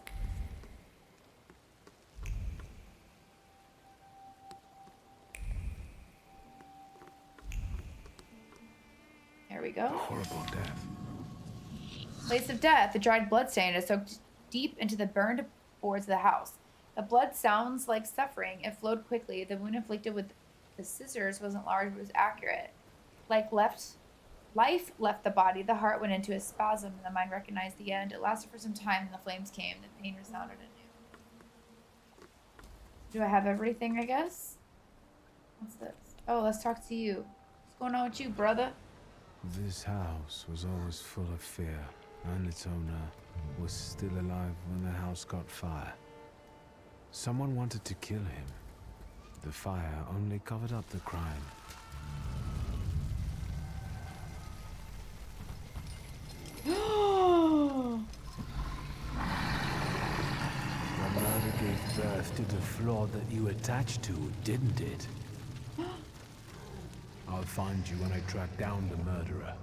There we go. Horrible death. Place of death. The dried bloodstain is soaked deep into the burned boards of the house. The blood sounds like suffering. It flowed quickly. The wound inflicted with the scissors wasn't large, but was accurate. Life left the body. The heart went into a spasm, and the mind recognized the end. It lasted for some time, and the flames came. The pain resounded anew. Do I have everything, I guess? What's this? Oh, let's talk to you. What's going on with you, brother? This house was always full of fear, and its owner was still alive when the house caught fire. Someone wanted to kill him. The fire only covered up the crime. The murder gave birth to the flaw that you attached to, didn't it? I'll find you when I track down the murderer.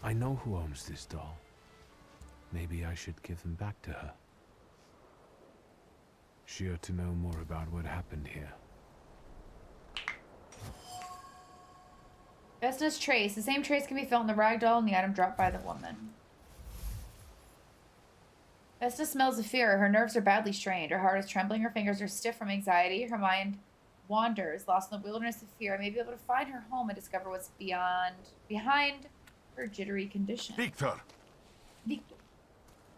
I know who owns this doll. Maybe I should give them back to her. She ought to know more about what happened here. Vesta's trace. The same trace can be found in the ragdoll and the item dropped by the woman. Vesta smells of fear. Her nerves are badly strained. Her heart is trembling. Her fingers are stiff from anxiety. Her mind wanders, lost in the wilderness of fear. I may be able to find her home and discover what's behind her jittery condition. Victor! Victor.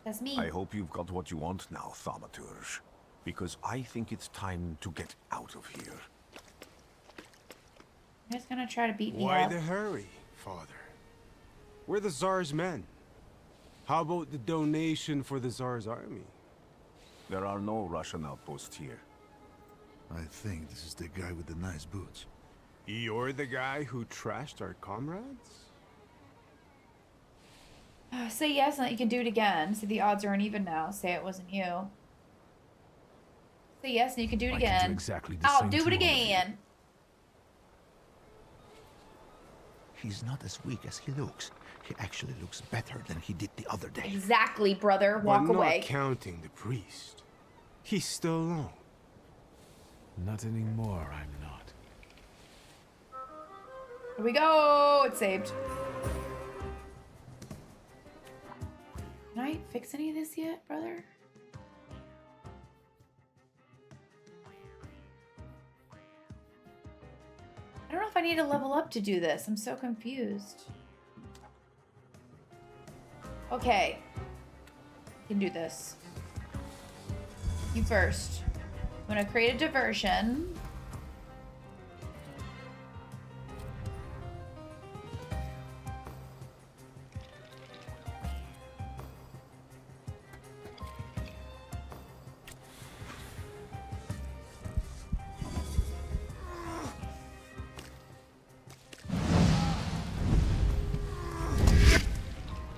That's me. I hope you've got what you want now, Thaurmaturge. Because I think it's time to get out of here. You're just gonna try to beat me Why up. the hurry, Father? We're the Tsar's men. How about the donation for the Tsar's army? There are no Russian outposts here. I think this is the guy with the nice boots. You're the guy who trashed our comrades? Say yes and that you can do it again. So the odds are uneven now. Say it wasn't you. Say yes and you can do it I again. can do exactly the I'll same do to it all of you. again. He's not as weak as he looks. He actually looks better than he did the other day. Exactly, brother. Walk but away. Not counting the priest. He's still alone. Not anymore, I'm not. Here we go. It's saved. Can I fix any of this yet, brother? I don't know if I need to level up to do this. I'm so confused. Okay. I can do this. You first. I'm gonna create a diversion.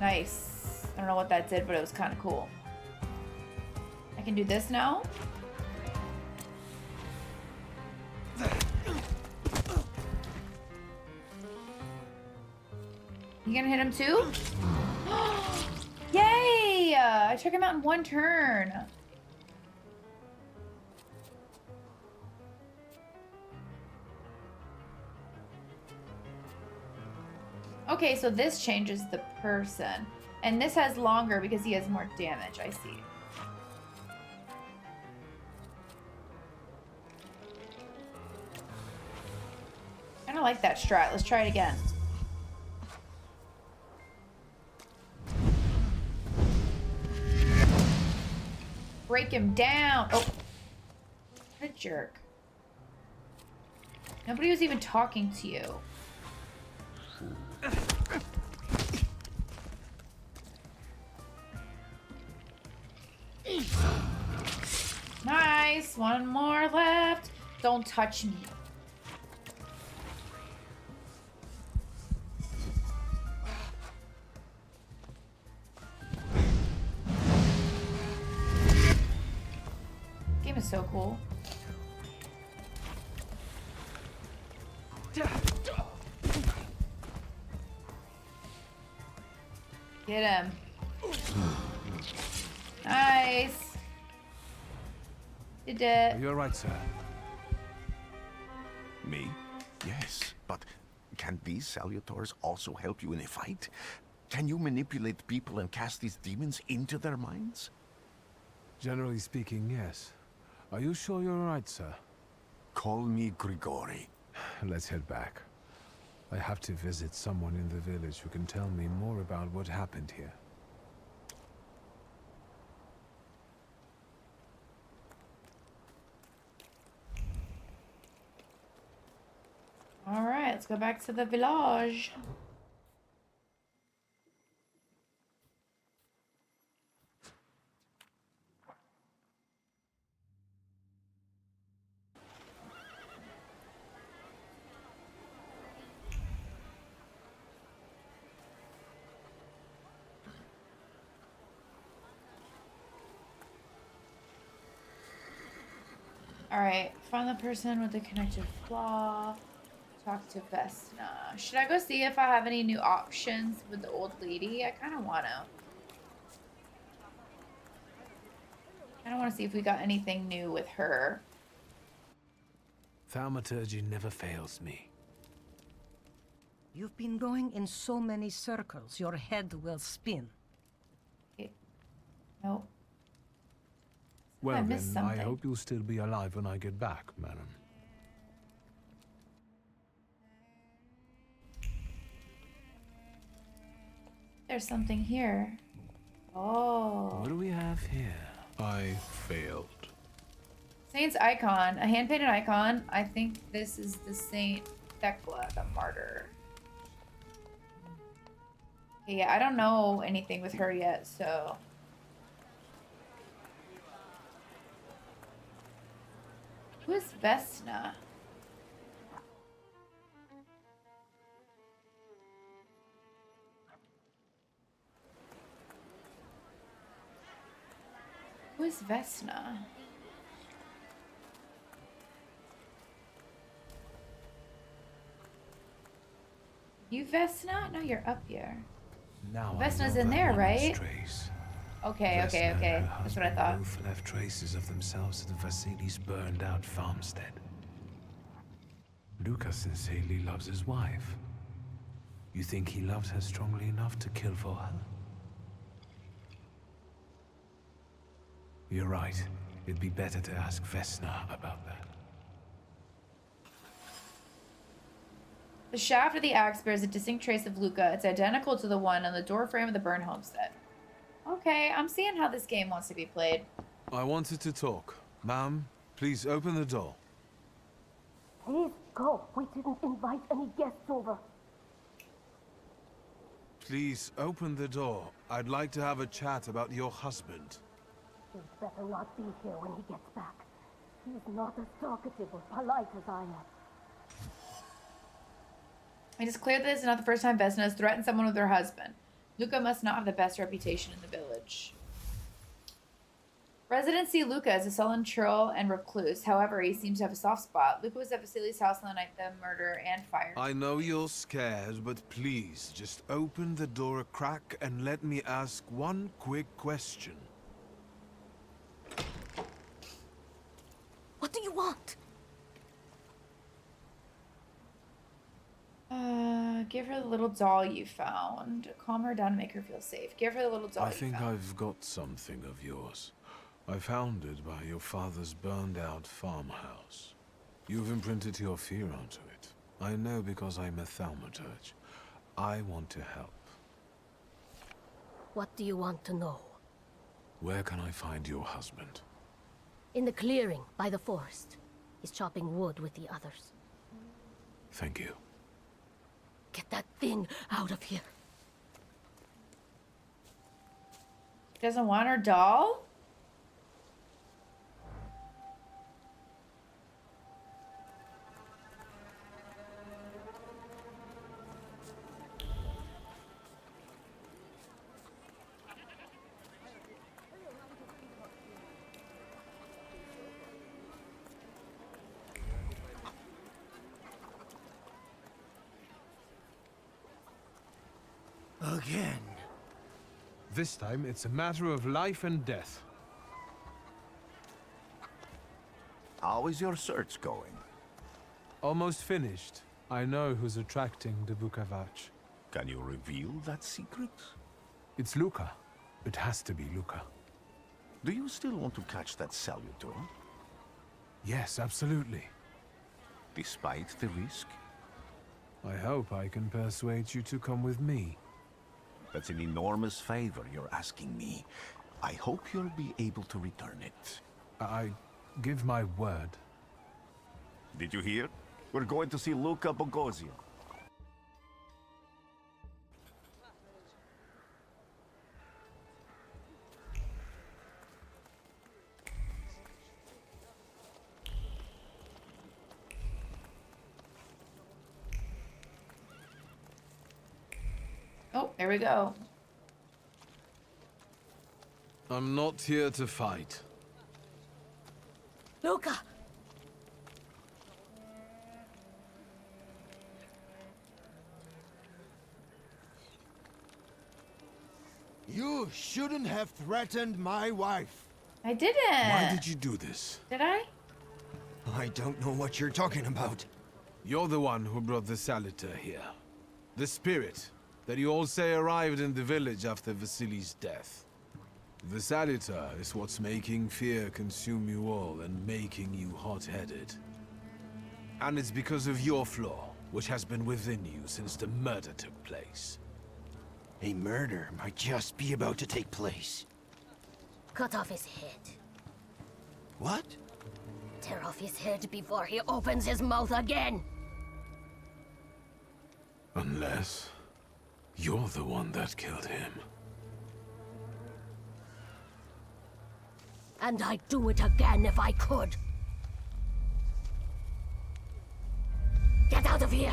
Nice. I don't know what that did, but it was kind of cool. I can do this now. You gonna hit him too? Yay! I took him out in one turn. Okay, so this changes the person. And this has longer because he has more damage, I see. I don't like that strat. Let's try it again. Break him down. Oh. What a jerk. Nobody was even talking to you. Nice. One more left. Don't touch me. Game is so cool. Get him. Nice. Did it. You're right, sir. Me? Yes, but can these salutors also help you in a fight? Can you manipulate people and cast these demons into their minds? Generally speaking, yes. Are you sure you're right, sir? Call me Grigori. Let's head back. I have to visit someone in the village who can tell me more about what happened here. All right, let's go back to the village. Alright, find the person with the connective flaw. Talk to Vesna. Should I go see if I have any new options with the old lady? I kind of want to. I don't want to see if we got anything new with her. Thaurmaturge never fails me. You've been going in so many circles, your head will spin. Nope. Well I then, missed something. I hope you'll still be alive when I get back, madam. There's something here. Oh. What do we have here? I failed. Saint's icon. A hand-painted icon. I think this is the Saint Thecla, the martyr. Okay, yeah, I don't know anything with her yet, so... Who is Vesna? Who is Vesna? You Vesna? No, you're up here. Now Vesna's in there, right? Okay, okay, Vesna okay. and her That's what I husband thought. both left traces of themselves at Vasily's burned-out farmstead. Luca sincerely loves his wife. You think he loves her strongly enough to kill for her? You're right. It'd be better to ask Vesna about that. The shaft of the axe bears a distinct trace of Luca. It's identical to the one on the doorframe of the burned homestead. Okay, I'm seeing how this game wants to be played. I wanted to talk. Ma'am, please open the door. Please go. We didn't invite any guests over. Please open the door. I'd like to have a chat about your husband. He'd better not be here when he gets back. He's not as talkative or polite as I am. It is clear that this is not the first time Vesna has threatened someone with her husband. Luca must not have the best reputation in the village. Residency Luca is a sullen churl and recluse. However, he seems to have a soft spot. Luca was at Vasili's house on the night of the murder and fire. I know you're scared, but please, just open the door a crack and let me ask one quick question. What do you want? Give her the little doll you found. Calm her down and make her feel safe. Give her the little doll I you think found. I've got something of yours. I found it by your father's burned-out farmhouse. You've imprinted your fear onto it. I know because I'm a Thaurmaturge. I want to help. What do you want to know? Where can I find your husband? In the clearing, by the forest. He's chopping wood with the others. Thank you. Get that thing out of here. Doesn't want her doll? Again. This time, it's a matter of life and death. How is your search going? Almost finished. I know who's attracting the Bukavach. Can you reveal that secret? It's Luca. It has to be Luca. Do you still want to catch that Salutor? Yes, absolutely. Despite the risk? I hope I can persuade you to come with me. That's an enormous favor you're asking me. I hope you'll be able to return it. I give my word. Did you hear? We're going to see Luca Bogosian. Oh, there we go. I'm not here to fight. Luca! You shouldn't have threatened my wife. I didn't. Why did you do this? Did I? I don't know what you're talking about. You're the one who brought the Salutor here. The spirit that you all say arrived in the village after Vasili's death. The Salutor is what's making fear consume you all and making you hot-headed. And it's because of your flaw, which has been within you since the murder took place. A murder might just be about to take place. Cut off his head. What? Tear off his head before he opens his mouth again. Unless you're the one that killed him. And I'd do it again if I could. Get out of here!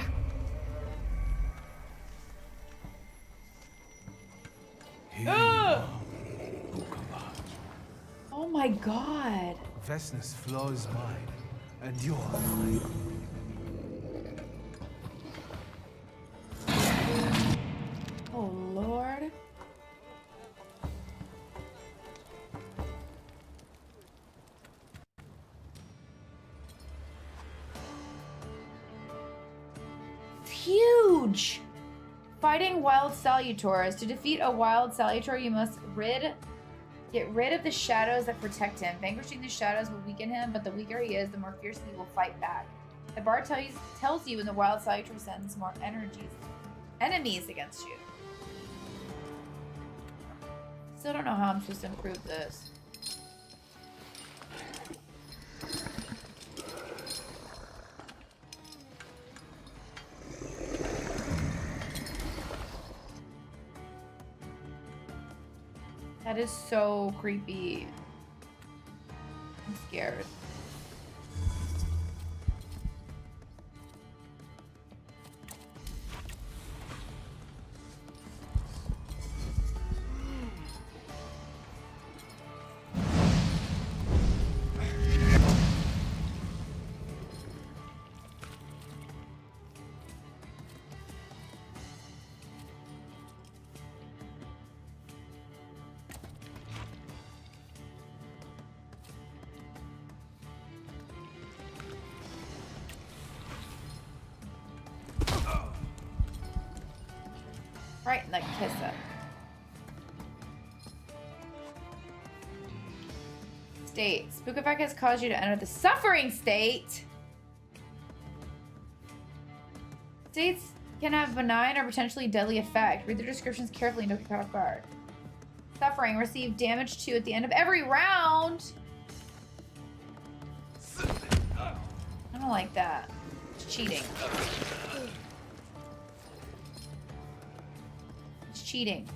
Oh my god. Vesna's flaw is mine, and you're mine. Oh Lord. It's huge. Fighting wild salutors. To defeat a wild salutor, you must get rid of the shadows that protect him. Vanquishing the shadows will weaken him, but the weaker he is, the more fiercely he will fight back. The bard tells you when the wild salutor sends more enemies against you. Still don't know how I'm supposed to improve this. That is so creepy. I'm scared. Right in the kisser. State. Spook effect has caused you to enter the suffering state. States can have benign or potentially deadly effect. Read the descriptions carefully and don't get caught off guard. Suffering. Receive damage 2 at the end of every round. I don't like that. It's cheating. It's cheating.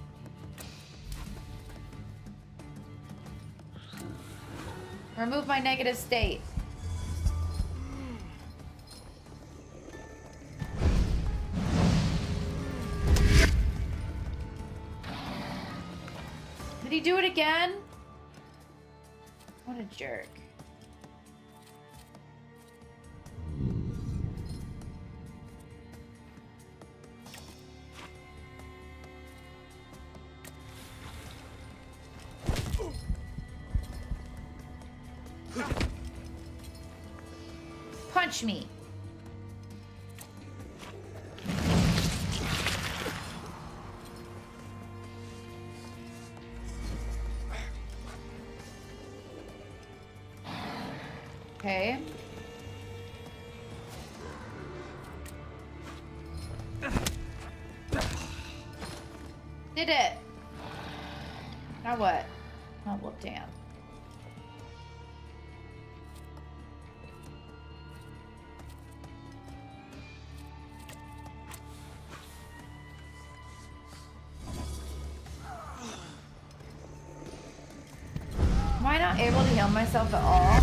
Remove my negative state. Did he do it again? What a jerk. Punch me. Okay. Did it. Now what? Oh, well, damn. Am I not able to heal myself at all?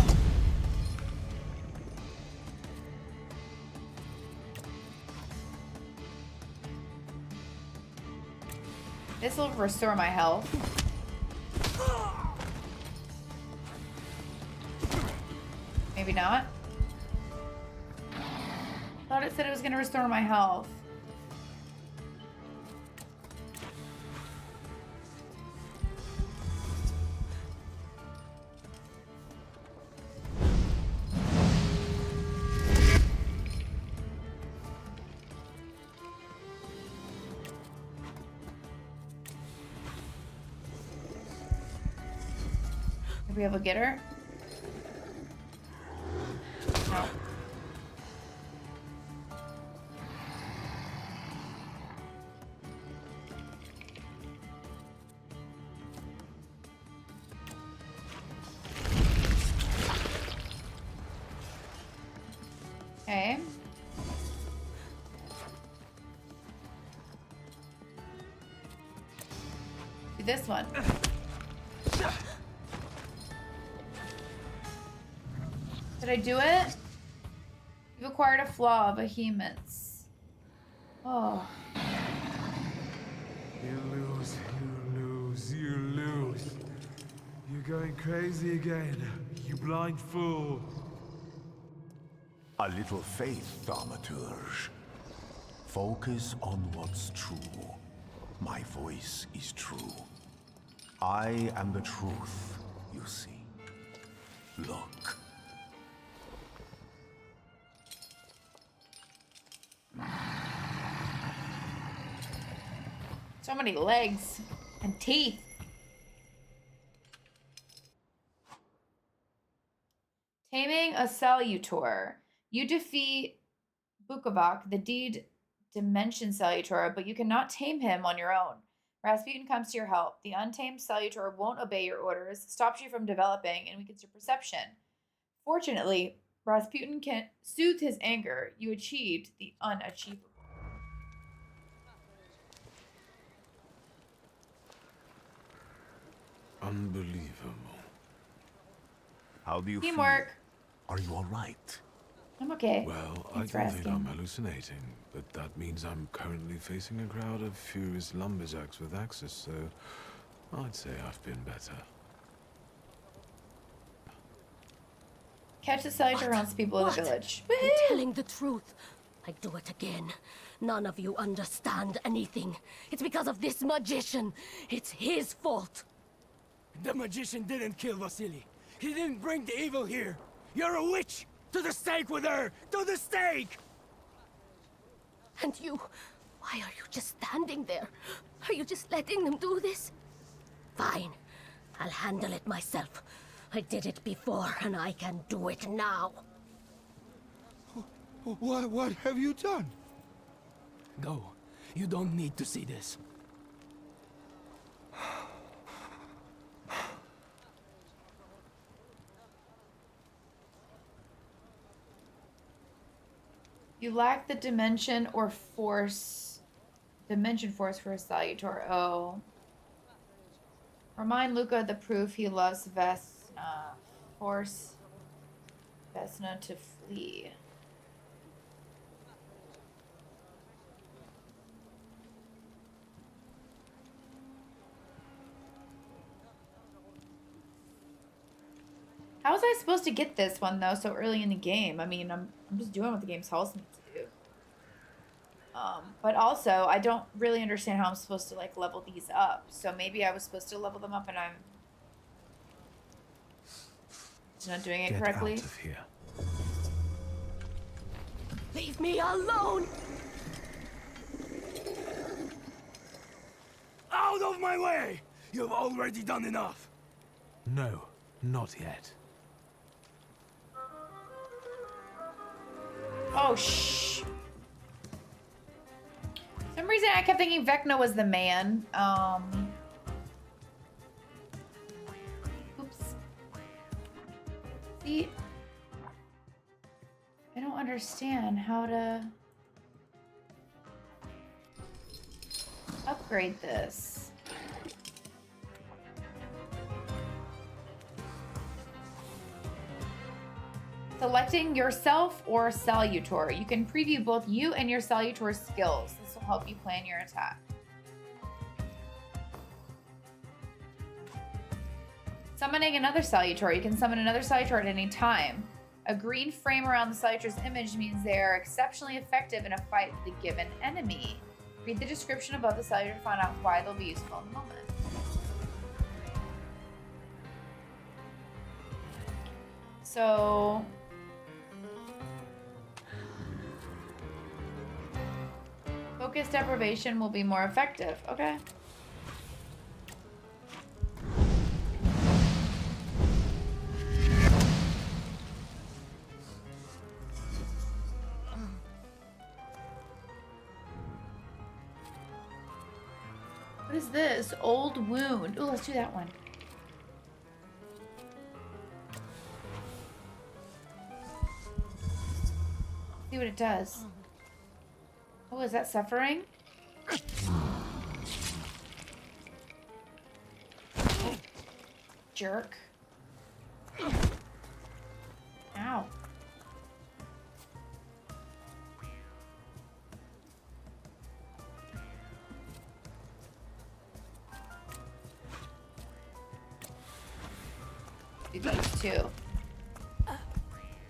This will restore my health. Maybe not. Thought it said it was going to restore my health. Are we able to get her? No. Okay. Do this one. Did I do it? You've acquired a flaw, behemoths. Oh. You lose, you lose, you lose. You're going crazy again, you blind fool. A little faith, Thaurmaturge. Focus on what's true. My voice is true. I am the truth, you see. Look. So many legs and teeth. Taming a Salutor. You defeat Bukovac, the deed dimension Salutor, but you cannot tame him on your own. Rasputin comes to your help. The untamed Salutor won't obey your orders, stops you from developing, and weakens your perception. Fortunately, Rasputin can soothe his anger. You achieved the unachievable. Unbelievable. How do you Teamwork. feel? Are you all right? I'm okay. Well, Thanks I for don't think I'm asking. hallucinating, but that means I'm currently facing a crowd of furious lumberjacks with axes, so I'd say I've been better. Catch the Salutor haunts people in the village. I'm telling the truth. I do it again. None of you understand anything. It's because of this magician. It's his fault. The magician didn't kill Vasily. He didn't bring the evil here. You're a witch! To the stake with her! To the stake! And you, why are you just standing there? Are you just letting them do this? Fine. I'll handle it myself. I did it before, and I can do it now. What have you done? Go. You don't need to see this. You lack the dimension force for a Salutor. Oh. Remind Luca the proof he loves Vesna. Force Vesna to flee. How was I supposed to get this one though so early in the game? I mean, I'm just doing what the game tells me to do. But also, I don't really understand how I'm supposed to like level these up. So maybe I was supposed to level them up and I'm just not doing it correctly. Get out of here. Leave me alone! Out of my way! You've already done enough. No, not yet. Oh, shh. For some reason, I kept thinking Vecna was the man. Oops. See? I don't understand how to upgrade this. Selecting yourself or Salutor. You can preview both you and your Salutor skills. This will help you plan your attack. Summoning another Salutor. You can summon another Salutor at any time. A green frame around the Salutor's image means they are exceptionally effective in a fight with a given enemy. Read the description above the Salutor to find out why they'll be useful in the moment. So... focus deprivation will be more effective. Okay. What is this? Old wound. Oh, let's do that one. See what it does. Oh, is that suffering? Jerk. Ow. Do those two.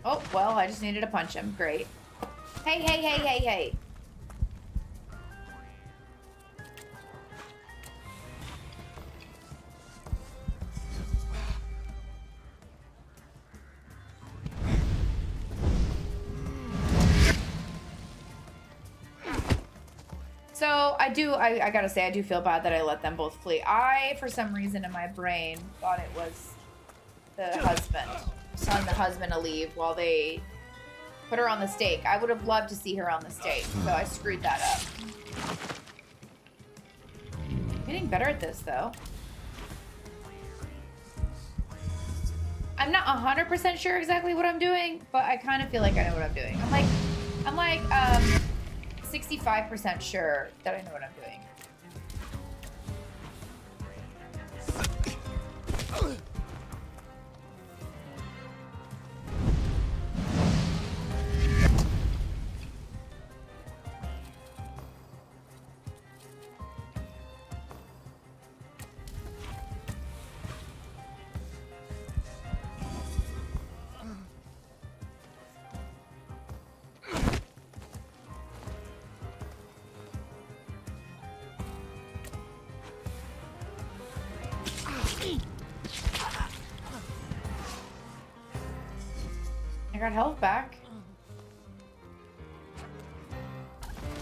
Oh, well, I just needed to punch him. Great. Hey, hey, hey, hey, hey. So I gotta say, I do feel bad that I let them both flee. I, for some reason in my brain, thought it was the husband. Telling the husband to leave while they put her on the stake. I would have loved to see her on the stake, so I screwed that up. I'm getting better at this, though. I'm not 100% sure exactly what I'm doing, but I kind of feel like I know what I'm doing. I'm like 65% sure that I know what I'm doing. I got health back.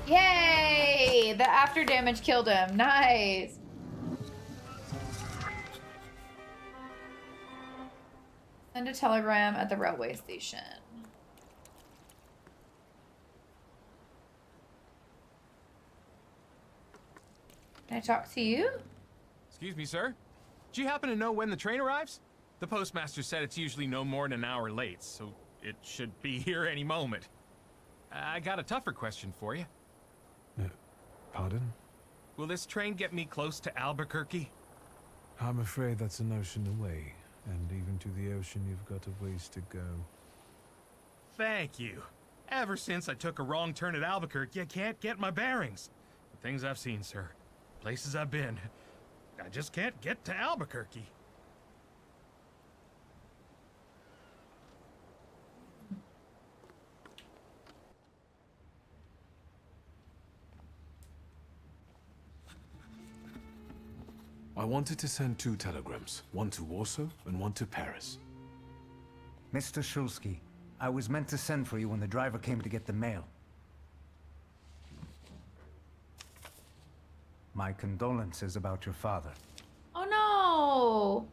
Yay! Yay! The after damage killed him. Nice. Send a telegram at the railway station. Can I talk to you? Excuse me, sir. Do you happen to know when the train arrives? The postmaster said it's usually no more than an hour late, so it should be here any moment. I got a tougher question for you. Pardon? Will this train get me close to Albuquerque? I'm afraid that's an ocean away, and even to the ocean you've got a ways to go. Thank you. Ever since I took a wrong turn at Albuquerque, I can't get my bearings. The things I've seen, sir. Places I've been. I just can't get to Albuquerque. I wanted to send 2 telegrams, one to Warsaw and one to Paris. Mr. Shulsky, I was meant to send for you when the driver came to get the mail. My condolences about your father. Oh no!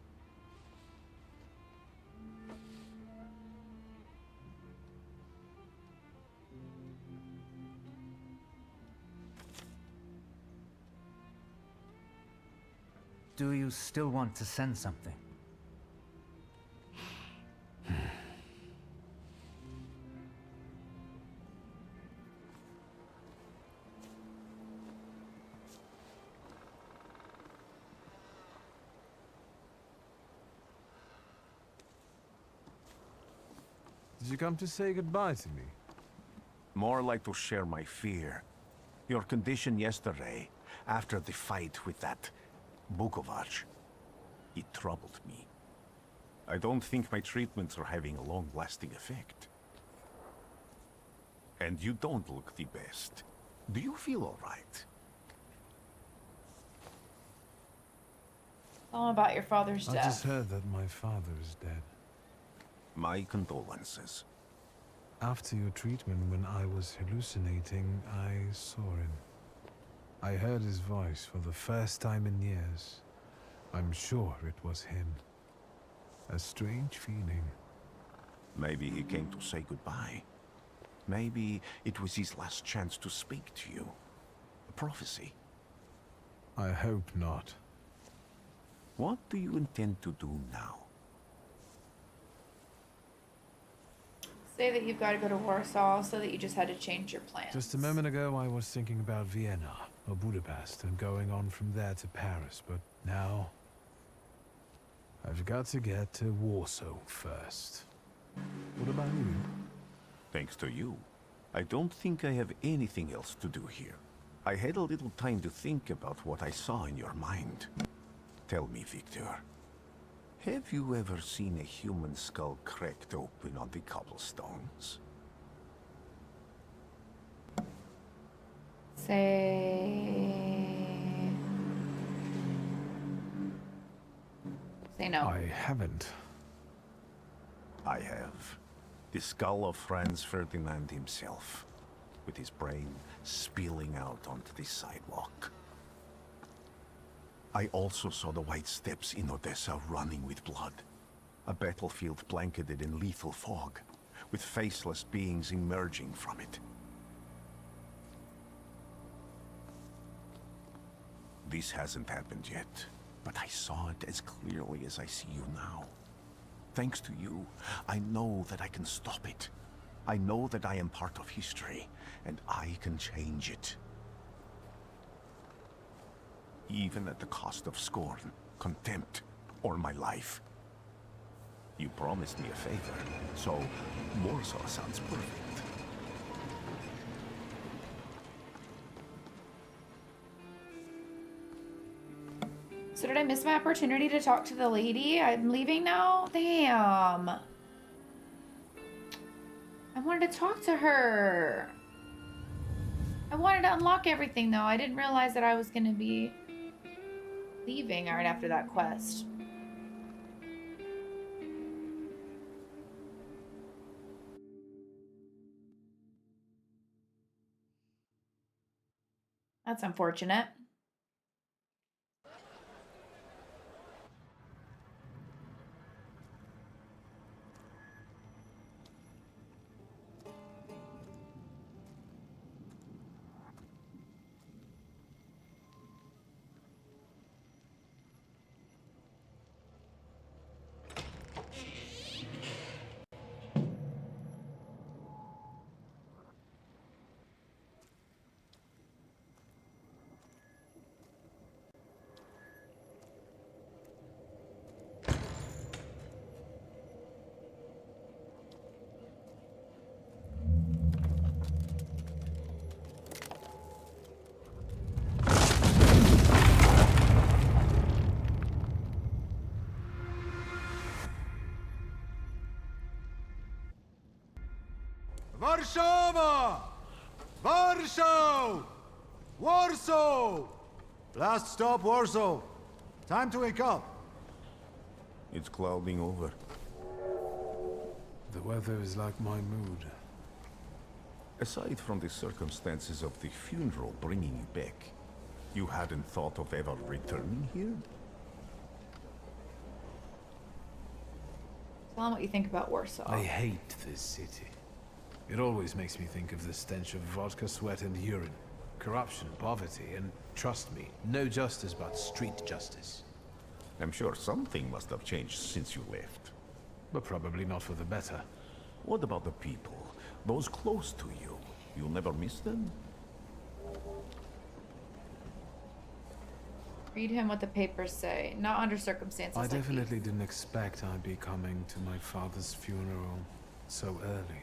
Do you still want to send something? Did you come to say goodbye to me? More like to share my fear. Your condition yesterday, after the fight with that Bukovac, it troubled me. I don't think my treatments are having a long-lasting effect. And you don't look the best. Do you feel all right? Tell him about your father's I death. just heard that my father is dead. My condolences. After your treatment, when I was hallucinating, I saw him. I heard his voice for the first time in years. I'm sure it was him. A strange feeling. Maybe he came to say goodbye. Maybe it was his last chance to speak to you. A prophecy. I hope not. What do you intend to do now? Say that you've got to go to Warsaw, so that you just had to change your plans. Just a moment ago, I was thinking about Vienna or Budapest and going on from there to Paris, but now I've got to get to Warsaw first. What about you? Thanks to you, I don't think I have anything else to do here. I had a little time to think about what I saw in your mind. Tell me, Victor, have you ever seen a human skull cracked open on the cobblestones? Say no. I haven't. I have. The skull of Franz Ferdinand himself, with his brain spilling out onto the sidewalk. I also saw the white steps in Odessa running with blood. A battlefield blanketed in lethal fog, with faceless beings emerging from it. This hasn't happened yet, but I saw it as clearly as I see you now. Thanks to you, I know that I can stop it. I know that I am part of history, and I can change it. Even at the cost of scorn, contempt, or my life. You promised me a favor, so Warsaw sounds perfect. So did I miss my opportunity to talk to the lady? I'm leaving now? Damn. I wanted to talk to her. I wanted to unlock everything though. I didn't realize that I was going to be leaving right after that quest. That's unfortunate. Warszawa! Warsaw! Warsaw! Last stop, Warsaw. Time to wake up. It's clouding over. The weather is like my mood. Aside from the circumstances of the funeral bringing you back, you hadn't thought of ever returning here? Tell them what you think about Warsaw. I hate this city. It always makes me think of the stench of vodka, sweat, and urine. Corruption, poverty, and trust me, no justice but street justice. I'm sure something must have changed since you left. But probably not for the better. What about the people? Those close to you? You'll never miss them? Read him what the papers say. Not under circumstances I like definitely didn't expect I'd be coming to my father's funeral so early.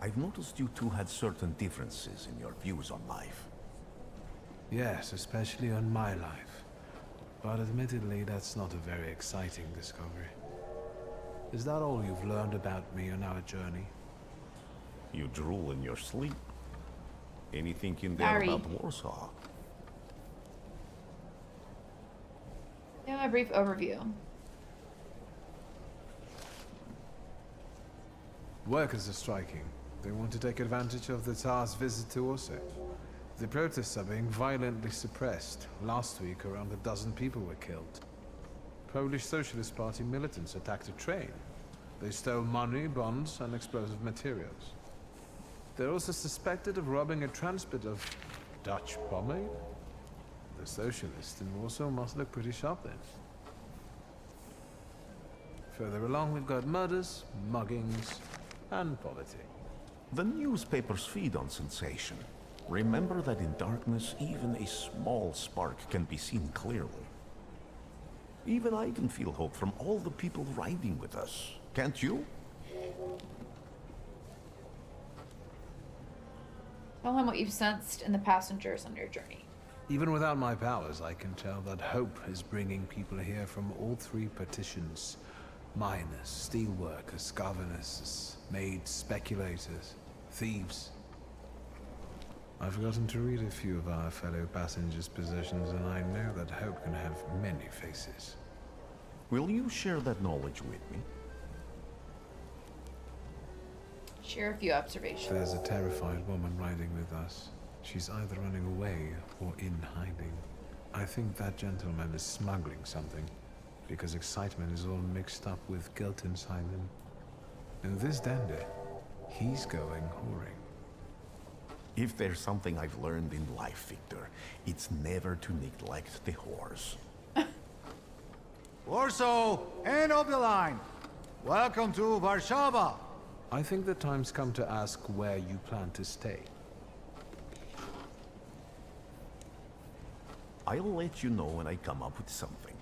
I've noticed you two had certain differences in your views on life. Yes, especially on my life. But admittedly, that's not a very exciting discovery. Is that all you've learned about me on our journey? You drool in your sleep. Anything in there Harry. about Warsaw? Yeah, a brief overview. Workers are striking. They want to take advantage of the Tsar's visit to Warsaw. The protests are being violently suppressed. Last week, around a dozen people were killed. Polish Socialist Party militants attacked a train. They stole money, bonds, and explosive materials. They're also suspected of robbing a transport of Dutch pomade. The socialists in Warsaw must look pretty sharp then. Further along, we've got murders, muggings, and poverty. The newspapers feed on sensation. Remember that in darkness, even a small spark can be seen clearly. Even I can feel hope from all the people riding with us. Can't you? Tell him what you've sensed in the passengers on your journey. Even without my powers, I can tell that hope is bringing people here from all three partitions. Miners, steelworkers, governors, maids, speculators, thieves. I've forgotten to read a few of our fellow passengers' possessions, and I know that hope can have many faces. Will you share that knowledge with me? Share a few observations. There's a terrified woman riding with us. She's either running away or in hiding. I think that gentleman is smuggling something, because excitement is all mixed up with guilt inside him. And this dandy, he's going whoring. If there's something I've learned in life, Victor, it's never to neglect the whores. Warsaw, end of the line. Welcome to Warszawa. I think the time's come to ask where you plan to stay. I'll let you know when I come up with something.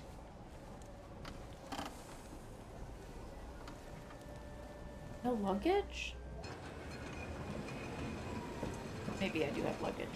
No luggage? Maybe I do have luggage.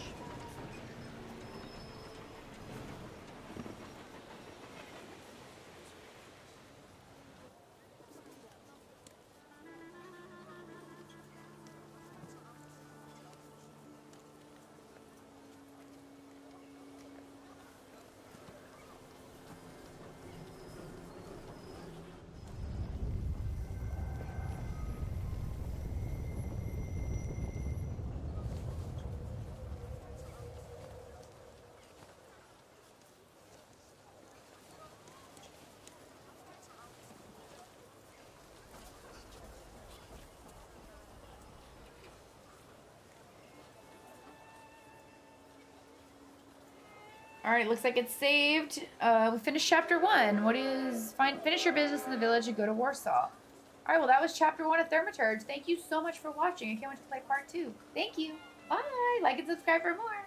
All right, looks like it's saved. We finished chapter 1. What is finish your business in the village and go to Warsaw. All right, well, that was chapter 1 of Thaurmaturge. Thank you so much for watching. I can't wait to play part 2. Thank you. Bye. Like and subscribe for more.